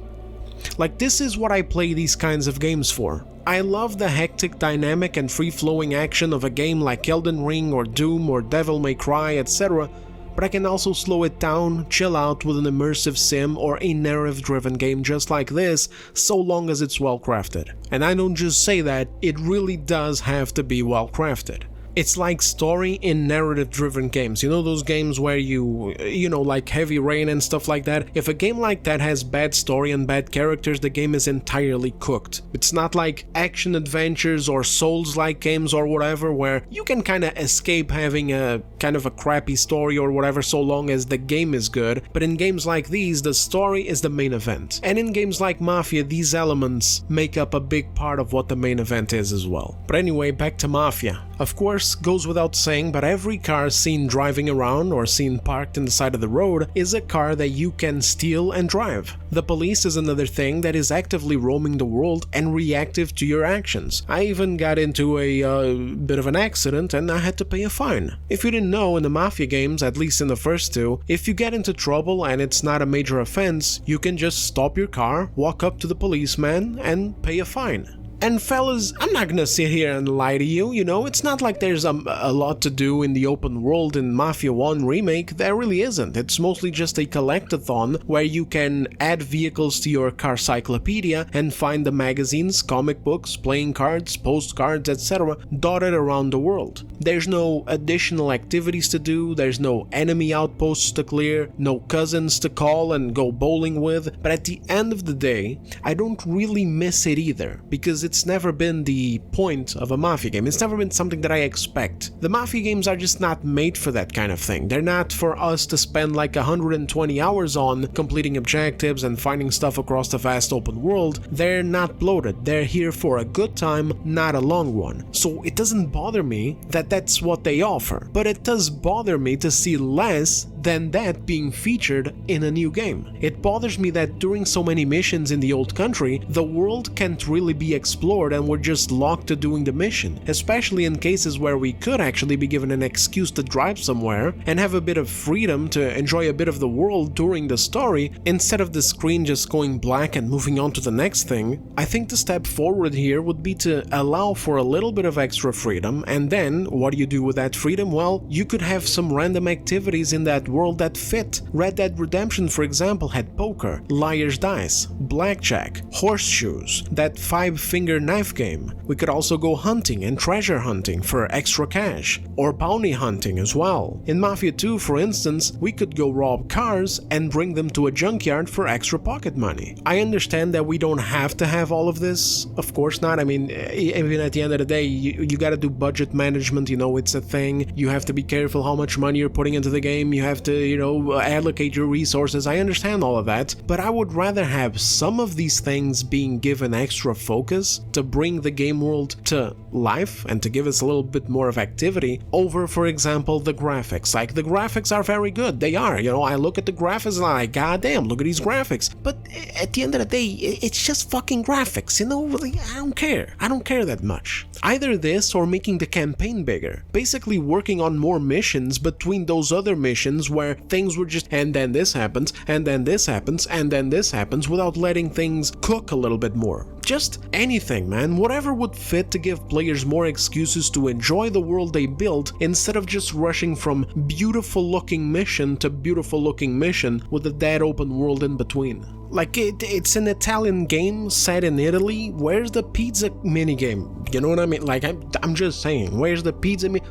Like, this is what I play these kinds of games for. I love the hectic dynamic and free-flowing action of a game like Elden Ring or Doom or Devil May Cry, etc., but I can also slow it down, chill out with an immersive sim or a narrative-driven game just like this, so long as it's well crafted. And I don't just say that, it really does have to be well crafted. It's like story in narrative-driven games. You know those games where you know, like Heavy Rain and stuff like that? If a game like that has bad story and bad characters, the game is entirely cooked. It's not like action adventures or Souls-like games or whatever, where you can kinda escape having a kind of a crappy story or whatever so long as the game is good, but in games like these, the story is the main event. And in games like Mafia, these elements make up a big part of what the main event is as well. But anyway, back to Mafia. Of course, goes without saying, but every car seen driving around or seen parked in the side of the road is a car that you can steal and drive. The police is another thing that is actively roaming the world and reactive to your actions. I even got into a bit of an accident and I had to pay a fine. If you didn't know, in the Mafia games, at least in the first two, if you get into trouble and it's not a major offense, you can just stop your car, walk up to the policeman and pay a fine. And fellas, I'm not gonna sit here and lie to you, you know, it's not like there's a lot to do in the open world in Mafia 1 Remake, there really isn't. It's mostly just a collectathon where you can add vehicles to your car cyclopedia and find the magazines, comic books, playing cards, postcards, etc. dotted around the world. There's no additional activities to do, there's no enemy outposts to clear, no cousins to call and go bowling with, but at the end of the day, I don't really miss it either, because it's never been the point of a Mafia game. It's never been something that I expect. The Mafia games are just not made for that kind of thing. They're not for us to spend like 120 hours on completing objectives and finding stuff across the vast open world. They're not bloated. They're here for a good time, not a long one. So it doesn't bother me that that's what they offer, but it does bother me to see less than that being featured in a new game. It bothers me that during so many missions in the old country, the world can't really be explored and we're just locked to doing the mission, especially in cases where we could actually be given an excuse to drive somewhere and have a bit of freedom to enjoy a bit of the world during the story, instead of the screen just going black and moving on to the next thing. I think the step forward here would be to allow for a little bit of extra freedom, and then what do you do with that freedom? Well, you could have some random activities in that world that fit. Red Dead Redemption, for example, had poker, liar's dice, blackjack, horseshoes, that 5-finger knife game. We could also go hunting and treasure hunting for extra cash, or bounty hunting as well. In Mafia 2, for instance, we could go rob cars and bring them to a junkyard for extra pocket money. I understand that we don't have to have all of this, of course not. I mean, even at the end of the day, you gotta do budget management, you know, it's a thing. You have to be careful how much money you're putting into the game, you have to, you know, allocate your resources. I understand all of that, but I would rather have some of these things being given extra focus to bring the game world to life and to give us a little bit more of activity over, for example, the graphics. Like, the graphics are very good, they are, you know, I look at the graphics and I'm like, god damn, look at these graphics, but at the end of the day, it's just fucking graphics, you know, really, I don't care that much. Either this or making the campaign bigger, basically working on more missions between those other missions where things were just, and then this happens, and then this happens, and then this happens, without letting things cook a little bit more. Just anything, man, whatever would fit to give players more excuses to enjoy the world they built, instead of just rushing from beautiful looking mission to beautiful looking mission with a dead open world in between. Like, it's an Italian game set in Italy. Where's the pizza minigame? You know what I mean? Like, I'm just saying, where's the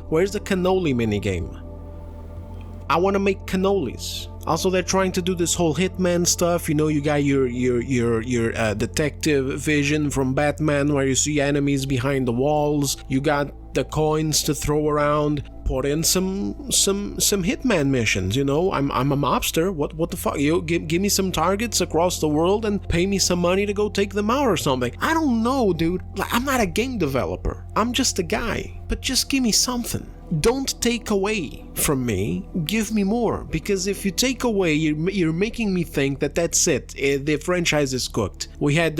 where's the cannoli minigame? I want to make cannolis. Also, they're trying to do this whole hitman stuff. You know, you got your detective vision from Batman, where you see enemies behind the walls. You got the coins to throw around. Put in some hitman missions. You know, I'm a mobster. What the fuck? You give me some targets across the world and pay me some money to go take them out or something. I don't know, dude. Like, I'm not a game developer. I'm just a guy. But just give me something. Don't take away from me, give me more, because if you take away, you're making me think that that's it, the franchise is cooked. We had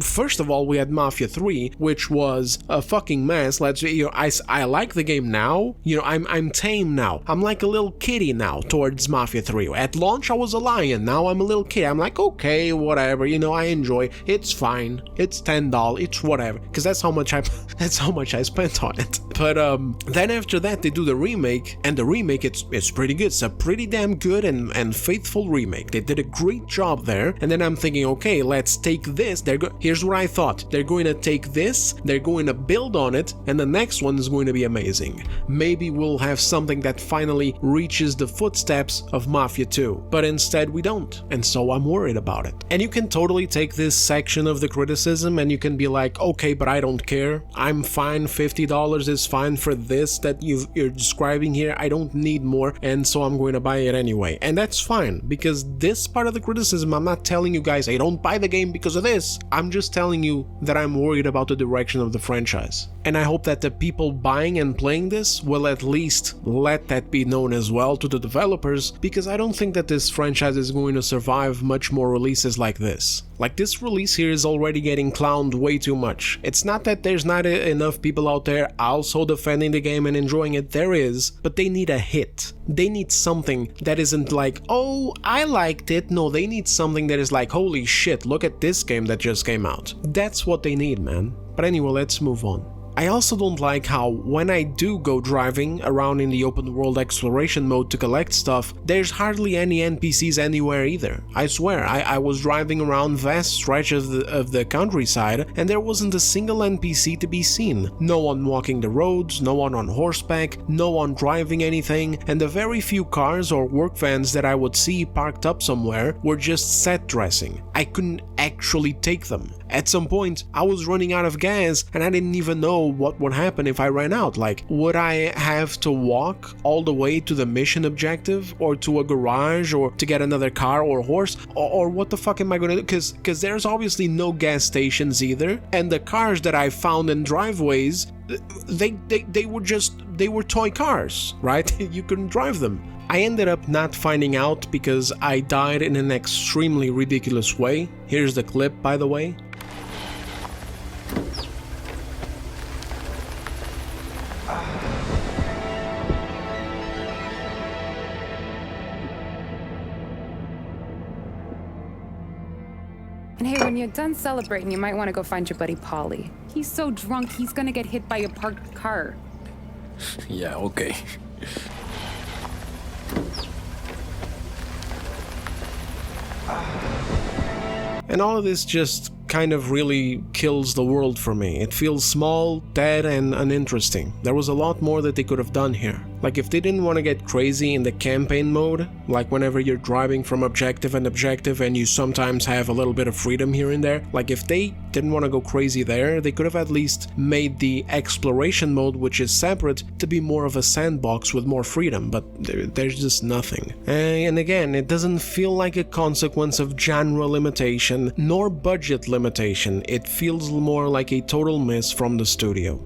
first of all, we had Mafia 3, which was a fucking mess. I like the game now, you know, I'm tame now, I'm like a little kitty now towards Mafia 3. At launch I was a lion, now I'm a little kid, I'm like, okay, whatever, you know, I enjoy, it's fine, it's $10, it's whatever, because that's how much I spent on it. But then after that they do the remake, and the remake, it's pretty good. It's a pretty damn good and faithful remake. They did a great job there. And then I'm thinking, okay, let's take this. Here's what I thought. They're going to take this, they're going to build on it, and the next one is going to be amazing. Maybe we'll have something that finally reaches the footsteps of Mafia 2. But instead we don't, and so I'm worried about it. And you can totally take this section of the criticism and you can be like, okay, but I don't care. I'm fine, $50 is fine for this that you're describing here. I don't need more, and so I'm going to buy it anyway. And that's fine, because this part of the criticism, I'm not telling you guys, hey, don't buy the game because of this. I'm just telling you that I'm worried about the direction of the franchise. And I hope that the people buying and playing this will at least let that be known as well to the developers, because I don't think that this franchise is going to survive much more releases like this. Like, this release here is already getting clowned way too much. It's not that there's not enough people out there also defending the game and enjoying it, there is, but they need a hit. They need something that isn't like, oh, I liked it. No, they need something that is like, holy shit, look at this game that just came out. That's what they need, man. But anyway, let's move on. I also don't like how, when I do go driving around in the open world exploration mode to collect stuff, there's hardly any NPCs anywhere either. I swear, I was driving around vast stretches of the countryside and there wasn't a single NPC to be seen. No one walking the roads, no one on horseback, no one driving anything, and the very few cars or work vans that I would see parked up somewhere were just set dressing. I couldn't actually take them. At some point, I was running out of gas and I didn't even know what would happen if I ran out. Like, would I have to walk all the way to the mission objective, or to a garage, or to get another car or horse, or what the fuck am I gonna do? Because there's obviously no gas stations either, and the cars that I found in driveways, they were toy cars, right? You couldn't drive them. I ended up not finding out because I died in an extremely ridiculous way. Here's the clip, by the way. And hey, when you're done celebrating, you might want to go find your buddy Polly. He's so drunk, he's gonna get hit by a parked car. Yeah, okay. And all of this just kind of really kills the world for me. It feels small, dead, and uninteresting. There was a lot more that they could have done here. Like if they didn't want to get crazy in the campaign mode, like whenever you're driving from objective and objective and you sometimes have a little bit of freedom here and there, like if they didn't want to go crazy there, they could have at least made the exploration mode, which is separate, to be more of a sandbox with more freedom, but there's just nothing. And again, it doesn't feel like a consequence of genre limitation nor budget limitation. It feels more like a total miss from the studio.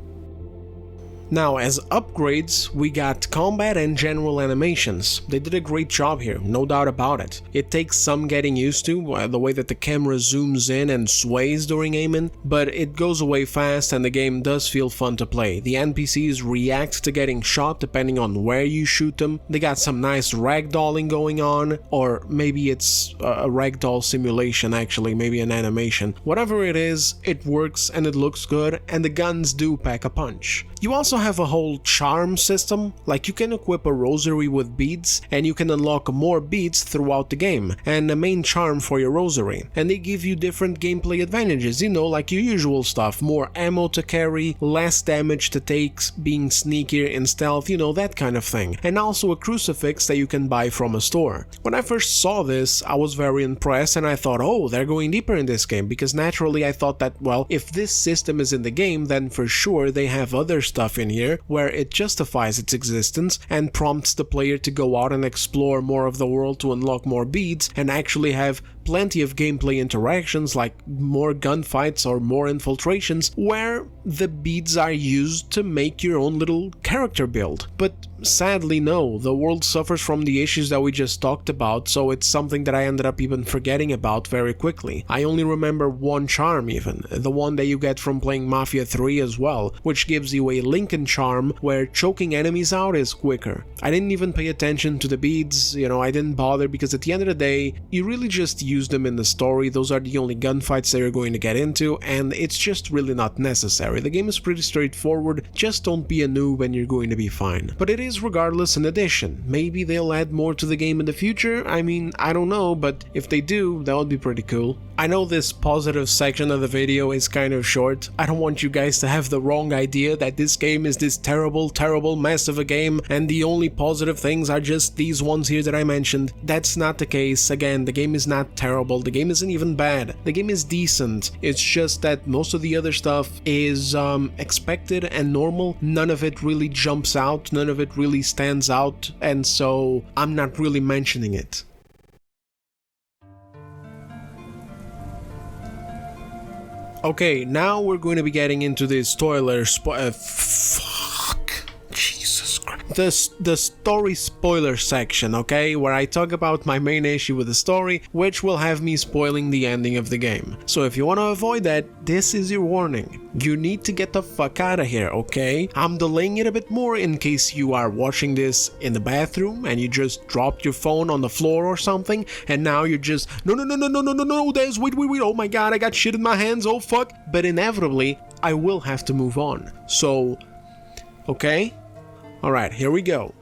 Now, as upgrades, we got combat and general animations. They did a great job here, no doubt about it. It takes some getting used to, the way that the camera zooms in and sways during aiming, but it goes away fast and the game does feel fun to play. The NPCs react to getting shot depending on where you shoot them. They got some nice ragdolling going on, or maybe it's a ragdoll simulation actually, maybe an animation. Whatever it is, it works and it looks good, and the guns do pack a punch. You also have a whole charm system, like you can equip a rosary with beads and you can unlock more beads throughout the game, and a main charm for your rosary, and they give you different gameplay advantages, you know, like your usual stuff, more ammo to carry, less damage to take, being sneakier in stealth, you know, that kind of thing, and also a crucifix that you can buy from a store. When I first saw this, I was very impressed and I thought, oh, they're going deeper in this game, because naturally I thought that, well, if this system is in the game, then for sure they have other stuff in here where it justifies its existence and prompts the player to go out and explore more of the world to unlock more beads and actually have plenty of gameplay interactions like more gunfights or more infiltrations where the beads are used to make your own little character build. But sadly no, the world suffers from the issues that we just talked about, so it's something that I ended up even forgetting about very quickly. I only remember one charm even, the one that you get from playing Mafia 3 as well, which gives you a Lincoln charm where choking enemies out is quicker. I didn't even pay attention to the beads, you know, I didn't bother because at the end of the day, you really just use them in the story. Those are the only gunfights that you're going to get into, and it's just really not necessary. The game is pretty straightforward, just don't be a noob and you're going to be fine. But it is regardless an addition. Maybe they'll add more to the game in the future, I mean, I don't know, but if they do, that would be pretty cool. I know this positive section of the video is kind of short. I don't want you guys to have the wrong idea that this game is this terrible mess of a game and the only positive things are just these ones here that I mentioned. That's not the case. Again, the game is not terrible, the game isn't even bad, the game is decent. It's just that most of the other stuff is expected and normal. None of it really jumps out, none of it really stands out, and so I'm not really mentioning it. Okay, now we're going to be getting into the the story spoiler section, okay, where I talk about my main issue with the story, which will have me spoiling the ending of the game. So if you want to avoid that, this is your warning. You need to get the fuck out of here, okay? I'm delaying it a bit more in case you are watching this in the bathroom and you just dropped your phone on the floor or something, and now you're just, no, there's, wait, oh my god, I got shit in my hands, oh fuck. But inevitably, I will have to move on. So, okay? Alright, here we go.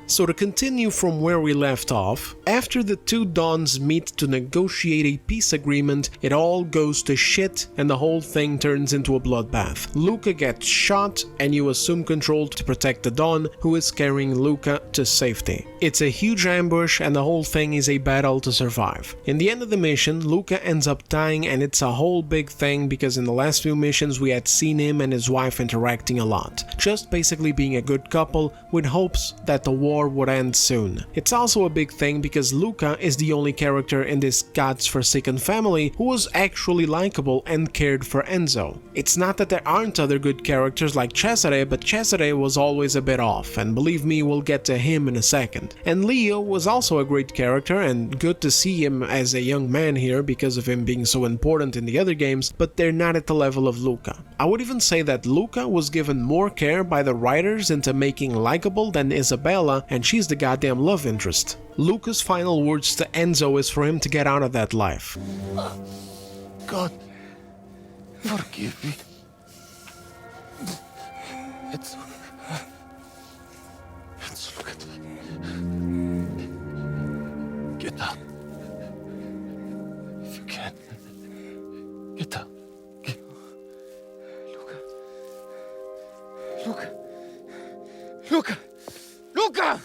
So to continue from where we left off, after the two Dons meet to negotiate a peace agreement, it all goes to shit and the whole thing turns into a bloodbath. Luca gets shot and you assume control to protect the Don, who is carrying Luca to safety. It's a huge ambush and the whole thing is a battle to survive. In the end of the mission, Luca ends up dying and it's a whole big thing because in the last few missions we had seen him and his wife interacting a lot. Just basically being a good couple with hopes that the war war would end soon. It's also a big thing because Luca is the only character in this god's-forsaken family who was actually likable and cared for Enzo. It's not that there aren't other good characters like Cesare, but Cesare was always a bit off, and believe me, we'll get to him in a second. And Leo was also a great character, and good to see him as a young man here because of him being so important in the other games, but they're not at the level of Luca. I would even say that Luca was given more care by the writers into making likable than Isabella, and she's the goddamn love interest. Luca's final words to Enzo is for him to get out of that life. God, forgive me. It's look at me. Get up. If you can. Get up. Luca!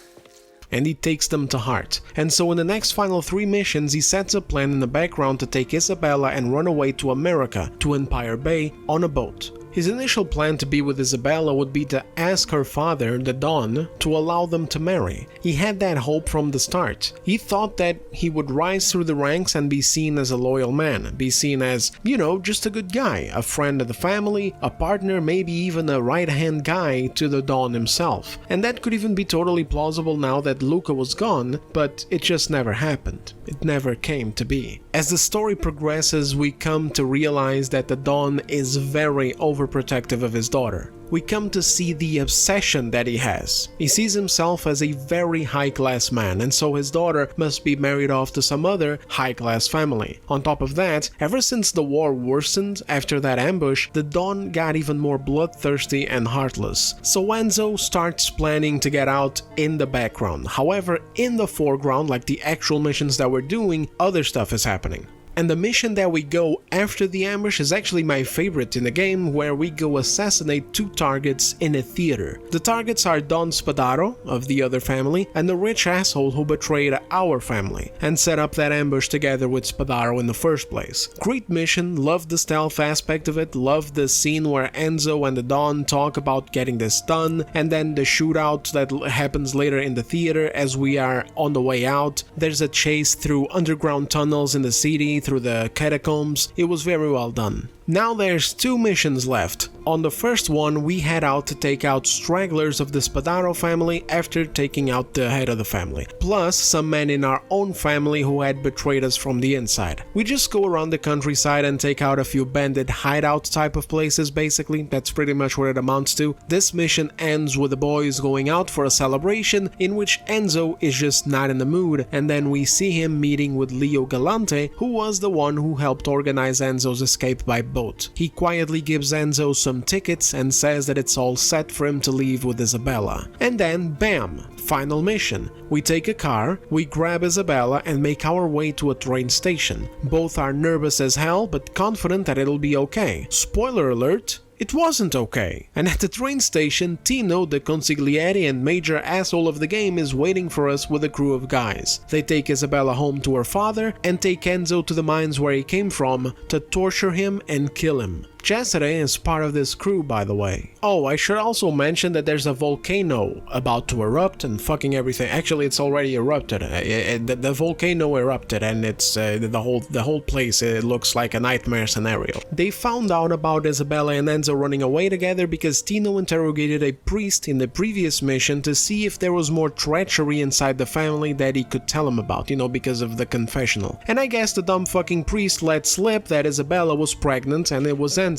And he takes them to heart. And so in the next final 3 missions, he sets a plan in the background to take Isabella and run away to America, to Empire Bay, on a boat. His initial plan to be with Isabella would be to ask her father, the Don, to allow them to marry. He had that hope from the start. He thought that he would rise through the ranks and be seen as a loyal man, be seen as, you know, just a good guy, a friend of the family, a partner, maybe even a right-hand guy to the Don himself. And that could even be totally plausible now that Luca was gone, but it just never happened. It never came to be. As the story progresses, we come to realize that the Don is very overprotective of his daughter. We come to see the obsession that he has. He sees himself as a very high-class man, and so his daughter must be married off to some other high-class family. On top of that, ever since the war worsened after that ambush, the Don got even more bloodthirsty and heartless. So Enzo starts planning to get out in the background. However, in the foreground, like the actual missions that we're doing, other stuff is happening. And the mission that we go after the ambush is actually my favorite in the game, where we go assassinate 2 targets in a theater. The targets are Don Spadaro, of the other family, and the rich asshole who betrayed our family, and set up that ambush together with Spadaro in the first place. Great mission, loved the stealth aspect of it, loved the scene where Enzo and the Don talk about getting this done, and then the shootout that happens later in the theater as we are on the way out. There's a chase through underground tunnels in the city, through the catacombs. It was very well done. Now there's 2 missions left. On the first one, we head out to take out stragglers of the Spadaro family after taking out the head of the family, plus some men in our own family who had betrayed us from the inside. We just go around the countryside and take out a few bandit hideout type of places, basically. That's pretty much what it amounts to. This mission ends with the boys going out for a celebration in which Enzo is just not in the mood, and then we see him meeting with Leo Galante, who was the one who helped organize Enzo's escape by boat. He quietly gives Enzo some tickets and says that it's all set for him to leave with Isabella. And then, bam! Final mission. We take a car, we grab Isabella and make our way to a train station. Both are nervous as hell, but confident that it'll be okay. Spoiler alert, it wasn't okay. And at the train station, Tino, the consigliere and major asshole of the game, is waiting for us with a crew of guys. They take Isabella home to her father and take Enzo to the mines where he came from to torture him and kill him. Cesare is part of this crew, by the way. Oh, I should also mention that there's a volcano about to erupt and fucking everything. Actually, it's already erupted. The volcano erupted, and it's the whole place. It looks like a nightmare scenario. They found out about Isabella and Enzo running away together because Tino interrogated a priest in the previous mission to see if there was more treachery inside the family that he could tell him about, you know, because of the confessional. And I guess the dumb fucking priest let slip that Isabella was pregnant and it was Enzo's.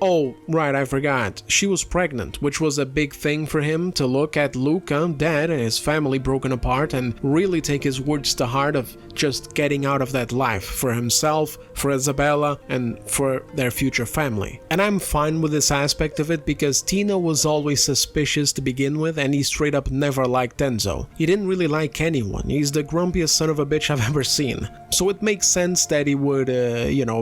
Oh, right, I forgot. She was pregnant, which was a big thing for him to look at Luca dead and his family broken apart and really take his words to heart of just getting out of that life for himself, for Isabella, and for their future family. And I'm fine with this aspect of it because Tino was always suspicious to begin with, and he straight up never liked Enzo. He didn't really like anyone. He's the grumpiest son of a bitch I've ever seen. So it makes sense that he would,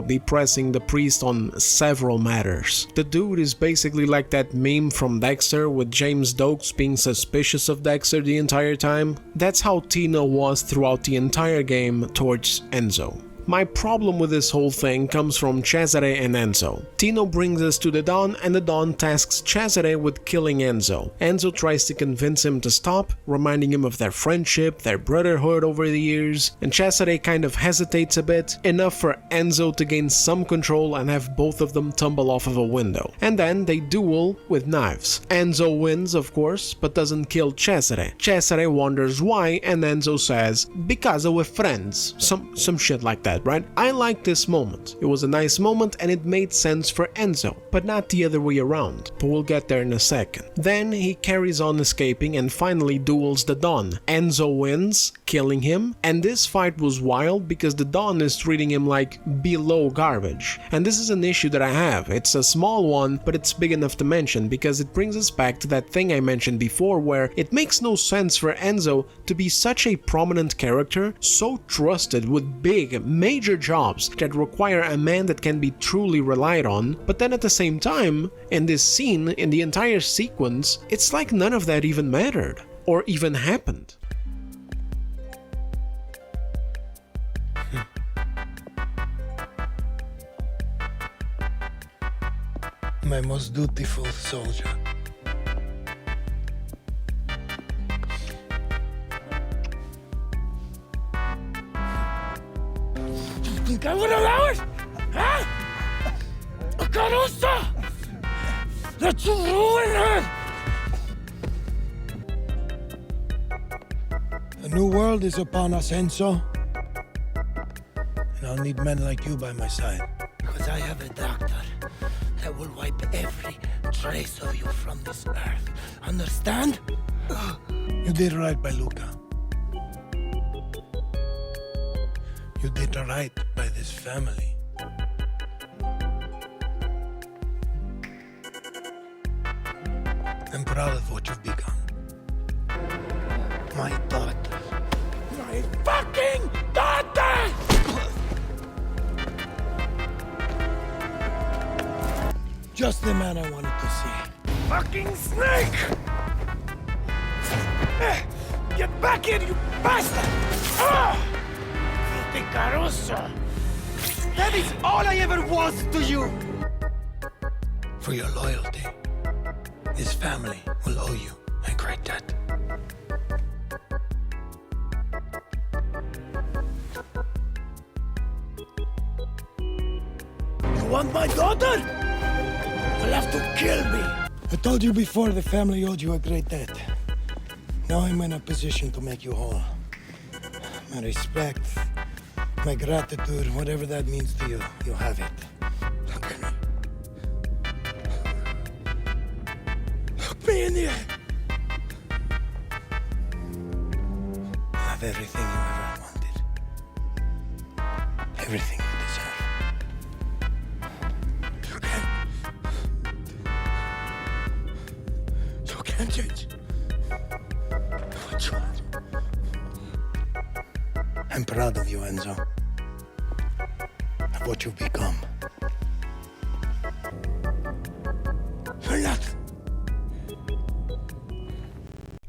be pressing the priest on several matters. The dude is basically like that meme from Dexter with James Dokes being suspicious of Dexter the entire time. That's how Tino was throughout the entire game towards Enzo. My problem with this whole thing comes from Cesare and Enzo. Tino brings us to the Don, and the Don tasks Cesare with killing Enzo. Enzo tries to convince him to stop, reminding him of their friendship, their brotherhood over the years, and Cesare kind of hesitates a bit, enough for Enzo to gain some control and have both of them tumble off of a window. And then they duel with knives. Enzo wins, of course, but doesn't kill Cesare. Cesare wonders why, and Enzo says, because we're friends. Some shit like that, right? I like this moment. It was a nice moment and it made sense for Enzo, but not the other way around. But we'll get there in a second. Then he carries on escaping and finally duels the Don. Enzo wins, killing him, and this fight was wild because the Don is treating him like below garbage. And this is an issue that I have. It's a small one, but it's big enough to mention because it brings us back to that thing I mentioned before where it makes no sense for Enzo to be such a prominent character, so trusted with big, major jobs that require a man that can be truly relied on, but then at the same time, in this scene, in the entire sequence, it's like none of that even mattered, or even happened. My most dutiful soldier. You think I would allow it? Huh? Caruso! That you ruin her! A new world is upon us, Enzo. And I'll need men like you by my side. Because I have a doctor that will wipe every trace of you from this earth. Understand? You did right by Luca. You did right by this family. I'm proud of what you've become. My daughter. My fucking daughter! Just the man I wanted to see. Fucking snake! Get back here, you bastard! Filthy Caruso! That is all I ever was to you! For your loyalty, this family will owe you a great debt. You want my daughter? You'll have to kill me. I told you before the family owed you a great debt. Now I'm in a position to make you whole. My respect, my gratitude, whatever that means to you, you have it. Look at me. Look me in the eye. You have everything you ever wanted. Everything you deserve. You can't change. What you want. I'm proud of you, Enzo. Of what you've become. You're not.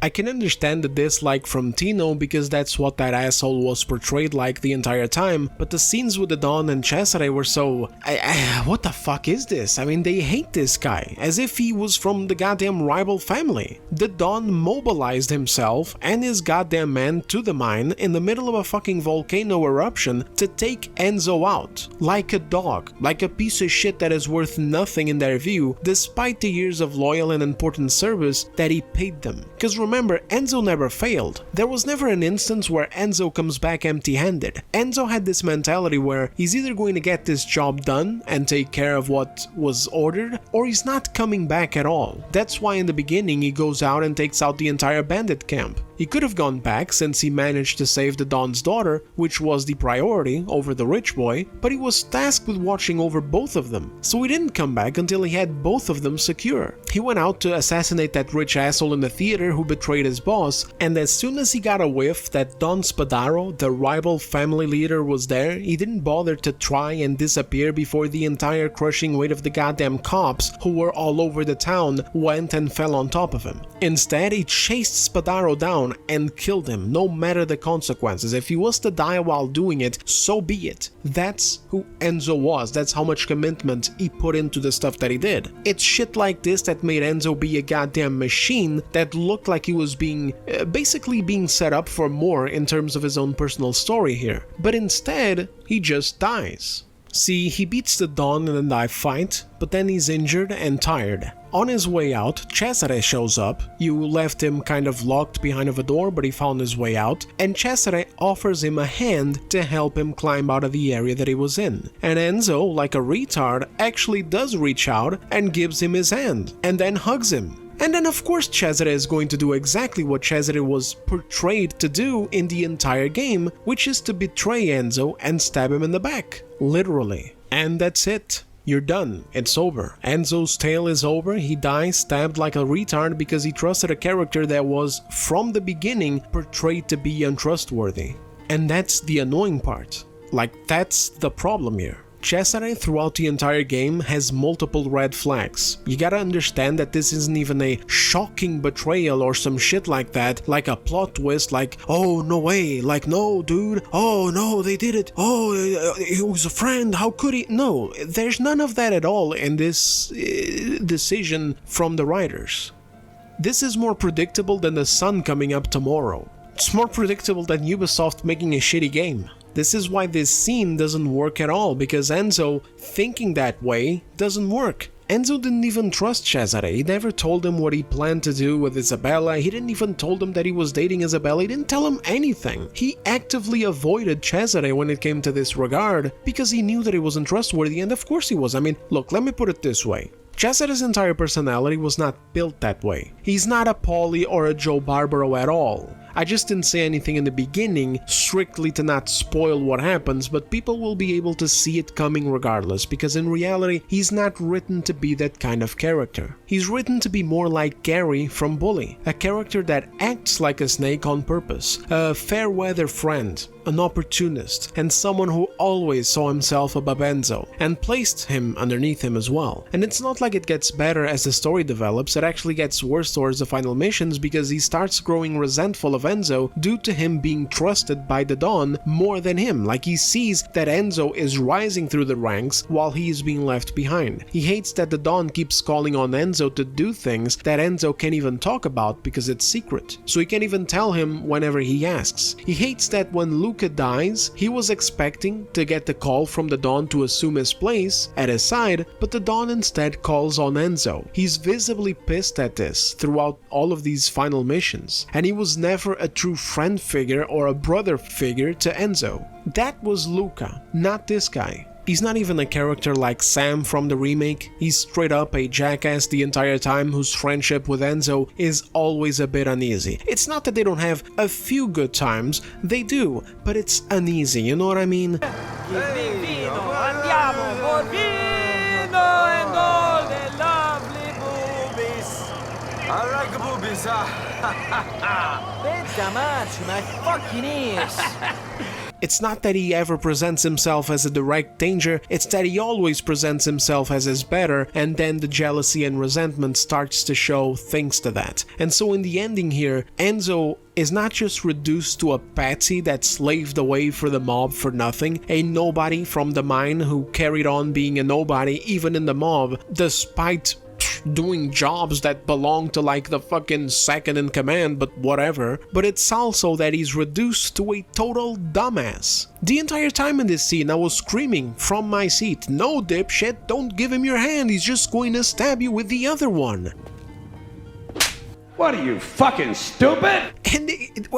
I can understand the dislike from Tino because that's what that asshole was portrayed like the entire time, but the scenes with the Don and Cesare were so... what the fuck is this? I mean, they hate this guy, as if he was from the goddamn rival family. The Don mobilized himself and his goddamn men to the mine in the middle of a fucking volcano eruption to take Enzo out, like a dog, like a piece of shit that is worth nothing in their view, despite the years of loyal and important service that he paid them. Because remember, Enzo never failed. There was never an instance where Enzo comes back empty-handed. Enzo had this mentality where he's either going to get this job done and take care of what was ordered, or he's not coming back at all. That's why in the beginning he goes out and takes out the entire bandit camp. He could have gone back since he managed to save the Don's daughter, which was the priority over the rich boy, but he was tasked with watching over both of them, so he didn't come back until he had both of them secure. He went out to assassinate that rich asshole in the theater who betrayed his boss, and as soon as he got a whiff that Don Spadaro, the rival family leader, was there, he didn't bother to try and disappear before the entire crushing weight of the goddamn cops, who were all over the town, went and fell on top of him. Instead, he chased Spadaro down on and killed him, no matter the consequences. If he was to die while doing it, so be it. That's who Enzo was. That's how much commitment he put into the stuff that he did. It's shit like this that made Enzo be a goddamn machine that looked like he was being basically being set up for more in terms of his own personal story here. But instead, he just dies. See, he beats the Don in a knife fight, but then he's injured and tired. On his way out, Cesare shows up. You left him kind of locked behind of a door, but he found his way out, and Cesare offers him a hand to help him climb out of the area that he was in. And Enzo, like a retard, actually does reach out and gives him his hand, and then hugs him. And then of course Cesare is going to do exactly what Cesare was portrayed to do in the entire game, which is to betray Enzo and stab him in the back. Literally. And that's it. You're done. It's over. Enzo's tale is over. He dies stabbed like a retard because he trusted a character that was, from the beginning, portrayed to be untrustworthy. And that's the annoying part. Like, that's the problem here. Cesare throughout the entire game has multiple red flags. You gotta understand that this isn't even a shocking betrayal or some shit like that, like a plot twist, like, oh no way, like no dude, oh no they did it, oh he was a friend, how could he? No, there's none of that at all in this decision from the writers. This is more predictable than the sun coming up tomorrow. It's more predictable than Ubisoft making a shitty game. This is why this scene doesn't work at all, because Enzo thinking that way doesn't work. Enzo didn't even trust Cesare. He never told him what he planned to do with Isabella. He didn't even told him that he was dating Isabella. He didn't tell him anything. He actively avoided Cesare when it came to this regard because he knew that he wasn't trustworthy, and of course he was. I mean, look, let me put it this way. Cesare's entire personality was not built that way. He's not a Paulie or a Joe Barbaro at all. I just didn't say anything in the beginning, strictly to not spoil what happens, but people will be able to see it coming regardless, because in reality, he's not written to be that kind of character. He's written to be more like Gary from Bully, a character that acts like a snake on purpose, a fair-weather friend, an opportunist, and someone who always saw himself above Enzo, and placed him underneath him as well. And it's not like it gets better as the story develops, it actually gets worse towards the final missions because he starts growing resentful of Enzo due to him being trusted by the Don more than him. Like, he sees that Enzo is rising through the ranks while he is being left behind. He hates that the Don keeps calling on Enzo to do things that Enzo can't even talk about because it's secret, so he can't even tell him whenever he asks. He hates that when Luca dies, he was expecting to get the call from the Don to assume his place at his side, but the Don instead calls on Enzo. He's visibly pissed at this throughout all of these final missions, and he was never a true friend figure or a brother figure to Enzo. That was Luca, not this guy. He's not even a character like Sam from the remake. He's straight up a jackass the entire time whose friendship with Enzo is always a bit uneasy. It's not that they don't have a few good times, they do, but it's uneasy, you know what I mean? I like boobies, my fucking ears. It's not that he ever presents himself as a direct danger, it's that he always presents himself as his better, and then the jealousy and resentment starts to show thanks to that. And so in the ending here, Enzo is not just reduced to a patsy that slaved away for the mob for nothing, a nobody from the mine who carried on being a nobody even in the mob, despite doing jobs that belong to like the fucking second in command, but whatever. But it's also that he's reduced to a total dumbass. The entire time in this scene I was screaming from my seat, no dipshit, don't give him your hand, he's just going to stab you with the other one. What are you, fucking stupid? And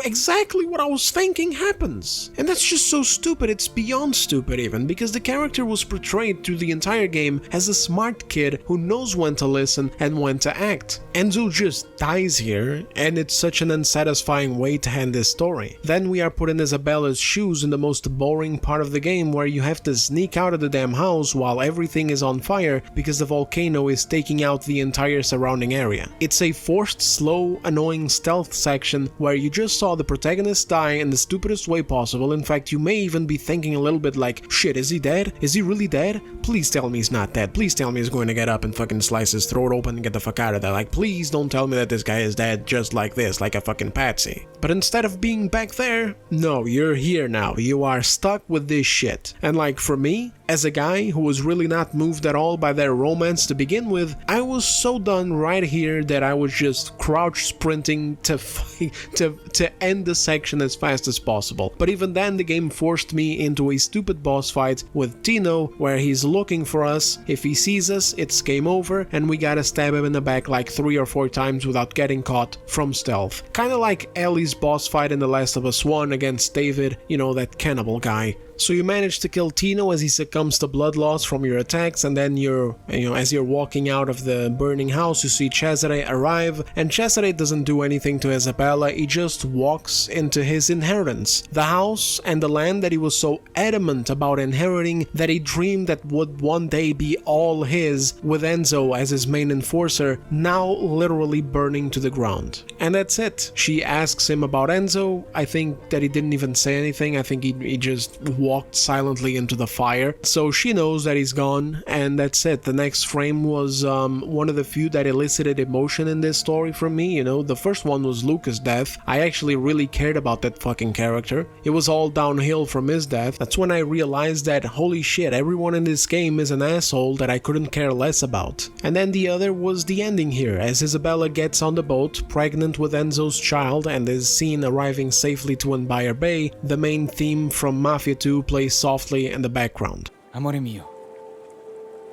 exactly what I was thinking happens. And that's just so stupid, it's beyond stupid even, because the character was portrayed through the entire game as a smart kid who knows when to listen and when to act. Enzo just dies here, and it's such an unsatisfying way to end this story. Then we are put in Isabella's shoes in the most boring part of the game, where you have to sneak out of the damn house while everything is on fire because the volcano is taking out the entire surrounding area. It's a forced, slow, annoying stealth section where you just saw the protagonist die in the stupidest way possible. In fact, you may even be thinking a little bit like, shit, is he dead? Is he really dead? Please tell me he's not dead. Please tell me he's going to get up and fucking slice his throat open and get the fuck out of there. Like, please don't tell me that this guy is dead just like this, like a fucking patsy. But instead of being back there, no, you're here now. You are stuck with this shit. And like, for me, as a guy who was really not moved at all by their romance to begin with, I was so done right here that I was just crouch sprinting to end the section as fast as possible. But even then, the game forced me into a stupid boss fight with Tino, where he's looking for us. If he sees us, it's game over, and we gotta stab him in the back like 3 or 4 times without getting caught from stealth. Kinda like Ellie's boss fight in The Last of Us 1 against David, you know, that cannibal guy. So you manage to kill Tino as he succumbs to blood loss from your attacks, and then as you're walking out of the burning house, you see Cesare arrive, and Cesare doesn't do anything to Isabella, he just walks into his inheritance. The house and the land that he was so adamant about inheriting that he dreamed that would one day be all his, with Enzo as his main enforcer, now literally burning to the ground. And that's it. She asks him about Enzo. I think that he didn't even say anything. I think he just walked silently into the fire, so she knows that he's gone, and that's it. The next frame was one of the few that elicited emotion in this story from me. You know, the first one was Luca's death. I actually really cared about that fucking character. It was all downhill from his death. That's when I realized that, holy shit, everyone in this game is an asshole that I couldn't care less about. And then the other was the ending here, as Isabella gets on the boat, pregnant with Enzo's child, and is seen arriving safely to Empire Bay. The main theme from Mafia 2 plays softly in the background. Amore mio,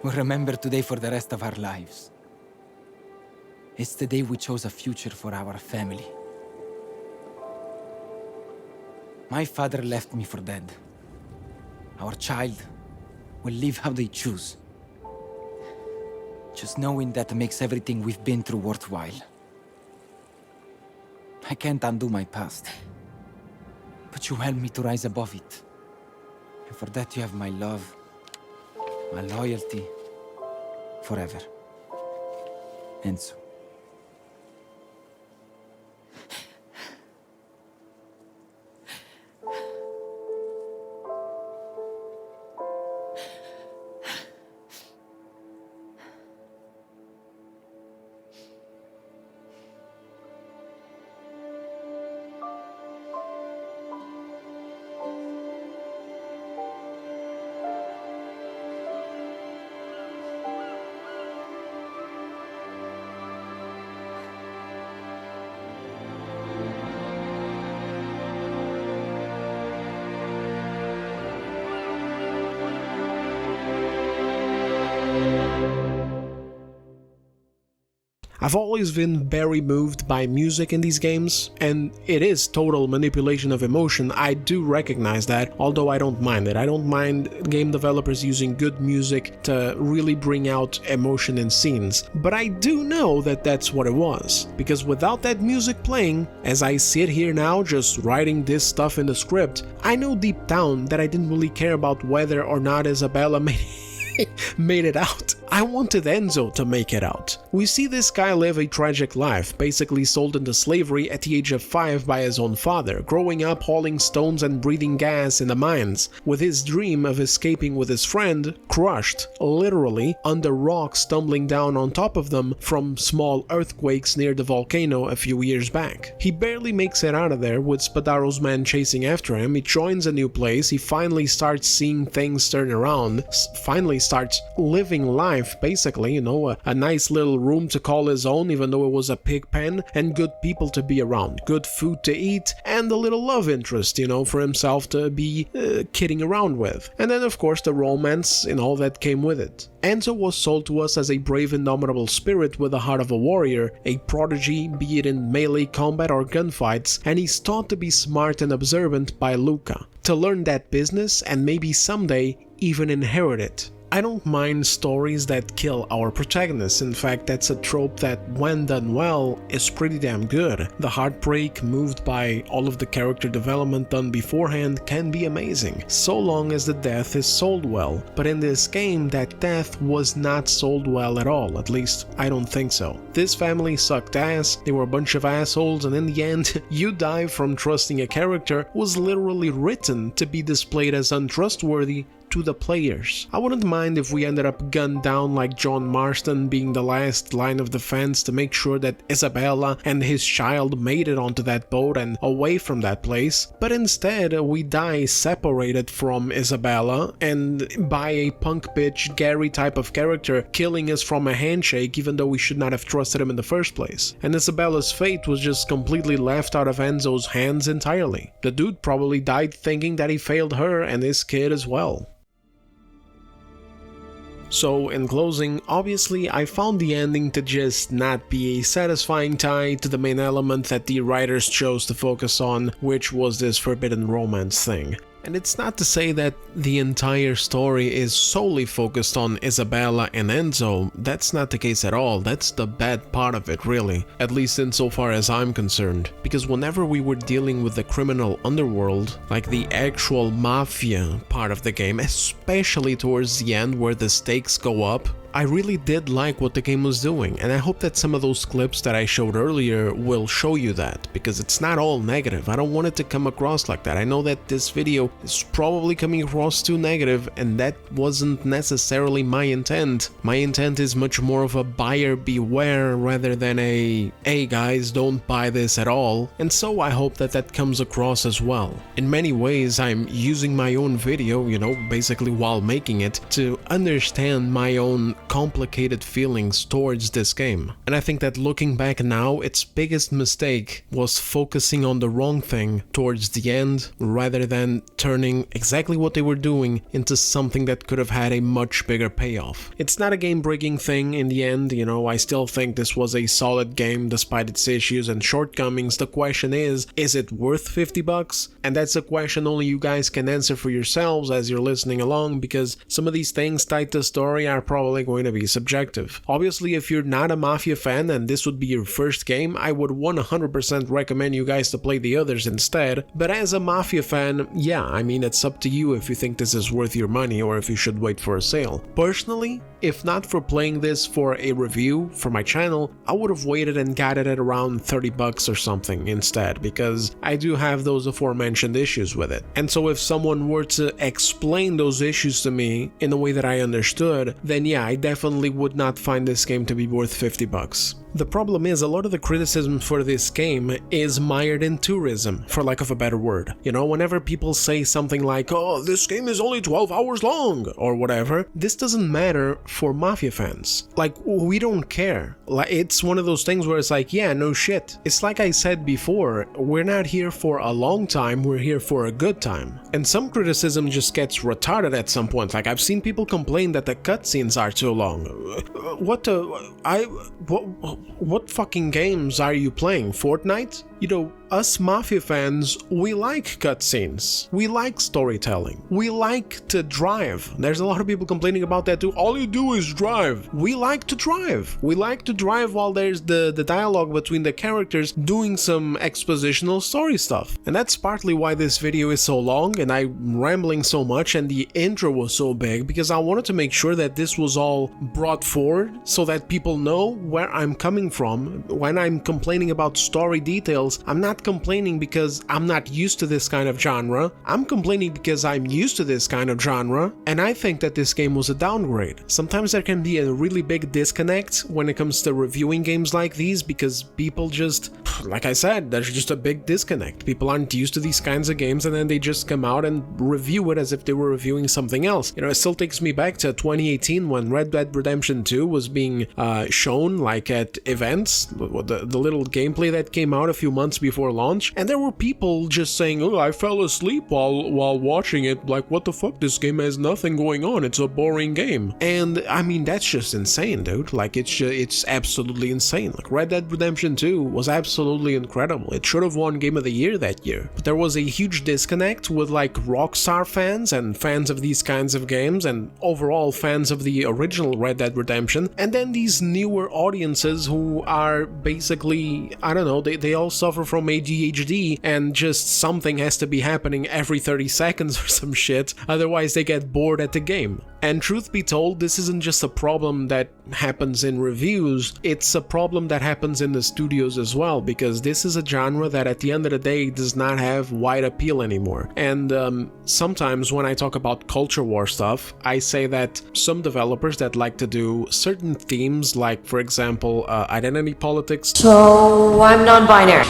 we'll remember today for the rest of our lives. It's the day we chose a future for our family. My father left me for dead. Our child will live how they choose. Just knowing that makes everything we've been through worthwhile. I can't undo my past, but you helped me to rise above it. And for that you have my love, my loyalty, forever. Enzo. I've always been very moved by music in these games, and it is total manipulation of emotion. I do recognize that, although I don't mind it. I don't mind game developers using good music to really bring out emotion in scenes, but I do know that that's what it was, because without that music playing, as I sit here now just writing this stuff in the script, I know deep down that I didn't really care about whether or not Isabella made it out. I wanted Enzo to make it out. We see this guy live a tragic life, basically sold into slavery at the age of 5 by his own father, growing up hauling stones and breathing gas in the mines, with his dream of escaping with his friend crushed, literally, under rocks tumbling down on top of them from small earthquakes near the volcano a few years back. He barely makes it out of there with Spadaro's men chasing after him. He joins a new place, he finally starts seeing things turn around, finally starts living life, basically, you know, a nice little room to call his own, even though it was a pig pen, and good people to be around, good food to eat, and a little love interest, you know, for himself to be kidding around with. And then, of course, the romance and all that came with it. Enzo was sold to us as a brave, indomitable spirit with the heart of a warrior, a prodigy, be it in melee combat or gunfights, and he's taught to be smart and observant by Luca, to learn that business and maybe someday even inherit it. I don't mind stories that kill our protagonists. In fact, that's a trope that, when done well, is pretty damn good. The heartbreak moved by all of the character development done beforehand can be amazing, so long as the death is sold well. But in this game, that death was not sold well at all, at least I don't think so. This family sucked ass, they were a bunch of assholes, and in the end, you die from trusting a character who was literally written to be displayed as untrustworthy to the players. I wouldn't mind if we ended up gunned down like John Marston being the last line of defense to make sure that Isabella and his child made it onto that boat and away from that place, but instead we die separated from Isabella and by a punk bitch Gary type of character killing us from a handshake even though we should not have trusted him in the first place. And Isabella's fate was just completely left out of Enzo's hands entirely. The dude probably died thinking that he failed her and his kid as well. So in closing, obviously I found the ending to just not be a satisfying tie to the main element that the writers chose to focus on, which was this forbidden romance thing. And it's not to say that the entire story is solely focused on Isabella and Enzo, that's not the case at all, that's the bad part of it really, at least insofar as I'm concerned. Because whenever we were dealing with the criminal underworld, like the actual Mafia part of the game, especially towards the end where the stakes go up, I really did like what the game was doing, and I hope that some of those clips that I showed earlier will show you that, because it's not all negative. I don't want it to come across like that. I know that this video is probably coming across too negative, and that wasn't necessarily my intent. My intent is much more of a buyer beware rather than a, hey guys, don't buy this at all, and so I hope that that comes across as well. In many ways, I'm using my own video, you know, basically while making it, to understand my own complicated feelings towards this game. And I think that looking back now, its biggest mistake was focusing on the wrong thing towards the end rather than turning exactly what they were doing into something that could have had a much bigger payoff. It's not a game-breaking thing in the end, you know, I still think this was a solid game despite its issues and shortcomings. The question is it worth $50? And that's a question only you guys can answer for yourselves as you're listening along, because some of these things tied to story are probably going to be subjective. Obviously, if you're not a Mafia fan and this would be your first game, I would 100% recommend you guys to play the others instead, but as a Mafia fan, yeah, I mean, it's up to you if you think this is worth your money or if you should wait for a sale. Personally, if not for playing this for a review for my channel, I would have waited and got it at around $30 or something instead, because I do have those aforementioned issues with it. And so if someone were to explain those issues to me in a way that I understood, then yeah, I definitely would not find this game to be worth $50. The problem is, a lot of the criticism for this game is mired in tourism, for lack of a better word. You know, whenever people say something like, oh, this game is only 12 hours long, or whatever, this doesn't matter for Mafia fans. Like, we don't care. Like, it's one of those things where it's like, yeah, no shit. It's like I said before, we're not here for a long time, we're here for a good time. And some criticism just gets retarded at some point. Like, I've seen people complain that the cutscenes are too long. What fucking games are you playing? Fortnite? You know, us Mafia fans, we like cutscenes. We like storytelling. We like to drive. There's a lot of people complaining about that too. All you do is drive. We like to drive. We like to drive while there's the dialogue between the characters doing some expositional story stuff. And that's partly why this video is so long and I'm rambling so much and the intro was so big, because I wanted to make sure that this was all brought forward so that people know where I'm coming from. When I'm complaining about story details, I'm not complaining because I'm not used to this kind of genre. I'm complaining because I'm used to this kind of genre, and I think that this game was a downgrade. Sometimes there can be a really big disconnect when it comes to reviewing games like these, because people just, like I said, there's just a big disconnect. People aren't used to these kinds of games and then they just come out and review it as if they were reviewing something else. You know, it still takes me back to 2018 when Red Dead Redemption 2 was being shown like at events. The little gameplay that came out a few months months before launch, and there were people just saying, oh, I fell asleep while watching it, like, what the fuck, this game has nothing going on, it's a boring game. And I mean, that's just insane, dude. Like, it's absolutely insane. Like, Red Dead Redemption 2 was absolutely incredible. It should have won Game of the Year that year. But there was a huge disconnect with like Rockstar fans and fans of these kinds of games and overall fans of the original Red Dead Redemption, and then these newer audiences who are basically, I don't know, they all suffer from ADHD and just something has to be happening every 30 seconds or some shit, otherwise they get bored at the game. And truth be told, this isn't just a problem that happens in reviews, it's a problem that happens in the studios as well, because this is a genre that at the end of the day does not have wide appeal anymore. And sometimes when I talk about culture war stuff, I say that some developers that like to do certain themes, like for example identity politics. So I'm non-binary.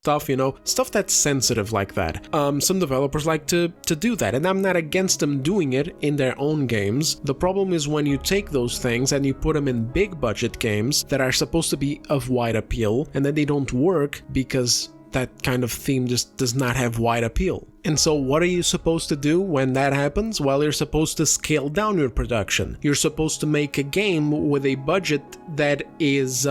Stuff, you know, stuff that's sensitive like that. Some developers like to do that, and I'm not against them doing it in their own games. The problem is when you take those things and you put them in big budget games that are supposed to be of wide appeal, and then they don't work because that kind of theme just does not have wide appeal. And so what are you supposed to do when that happens? Well, you're supposed to scale down your production. You're supposed to make a game with a budget that is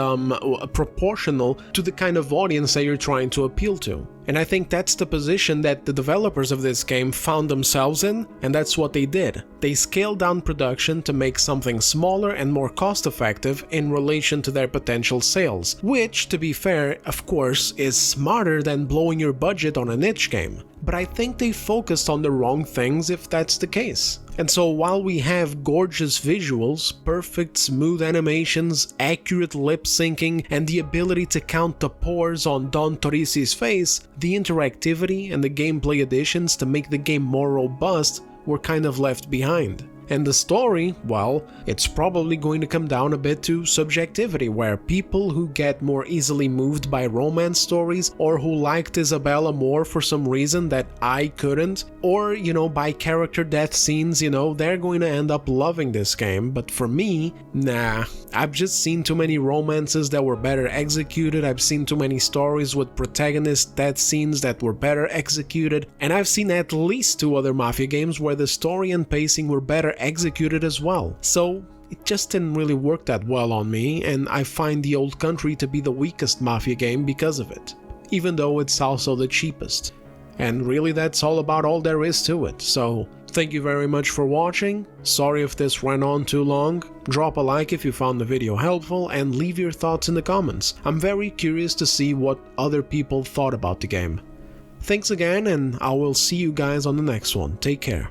proportional to the kind of audience that you're trying to appeal to. And I think that's the position that the developers of this game found themselves in, and that's what they did. They scaled down production to make something smaller and more cost-effective in relation to their potential sales, which, to be fair, of course, is smarter than blowing your budget on a niche game. But I think they focused on the wrong things if that's the case. And so while we have gorgeous visuals, perfect smooth animations, accurate lip syncing, and the ability to count the pores on Don Torisi's face, the interactivity and the gameplay additions to make the game more robust were kind of left behind. And the story, well, it's probably going to come down a bit to subjectivity, where people who get more easily moved by romance stories, or who liked Isabella more for some reason that I couldn't, or, you know, by character death scenes, you know, they're going to end up loving this game. But for me, nah, I've just seen too many romances that were better executed, I've seen too many stories with protagonist death scenes that were better executed, and I've seen at least 2 other Mafia games where the story and pacing were better executed as well. So it just didn't really work that well on me, and I find The Old Country to be the weakest Mafia game because of it, even though it's also the cheapest. And really that's all there is to it. So thank you very much for watching. Sorry if this ran on too long. Drop a like if you found the video helpful, and leave your thoughts in the comments. I'm very curious to see what other people thought about the game. Thanks again, and I will see you guys on the next one. Take care.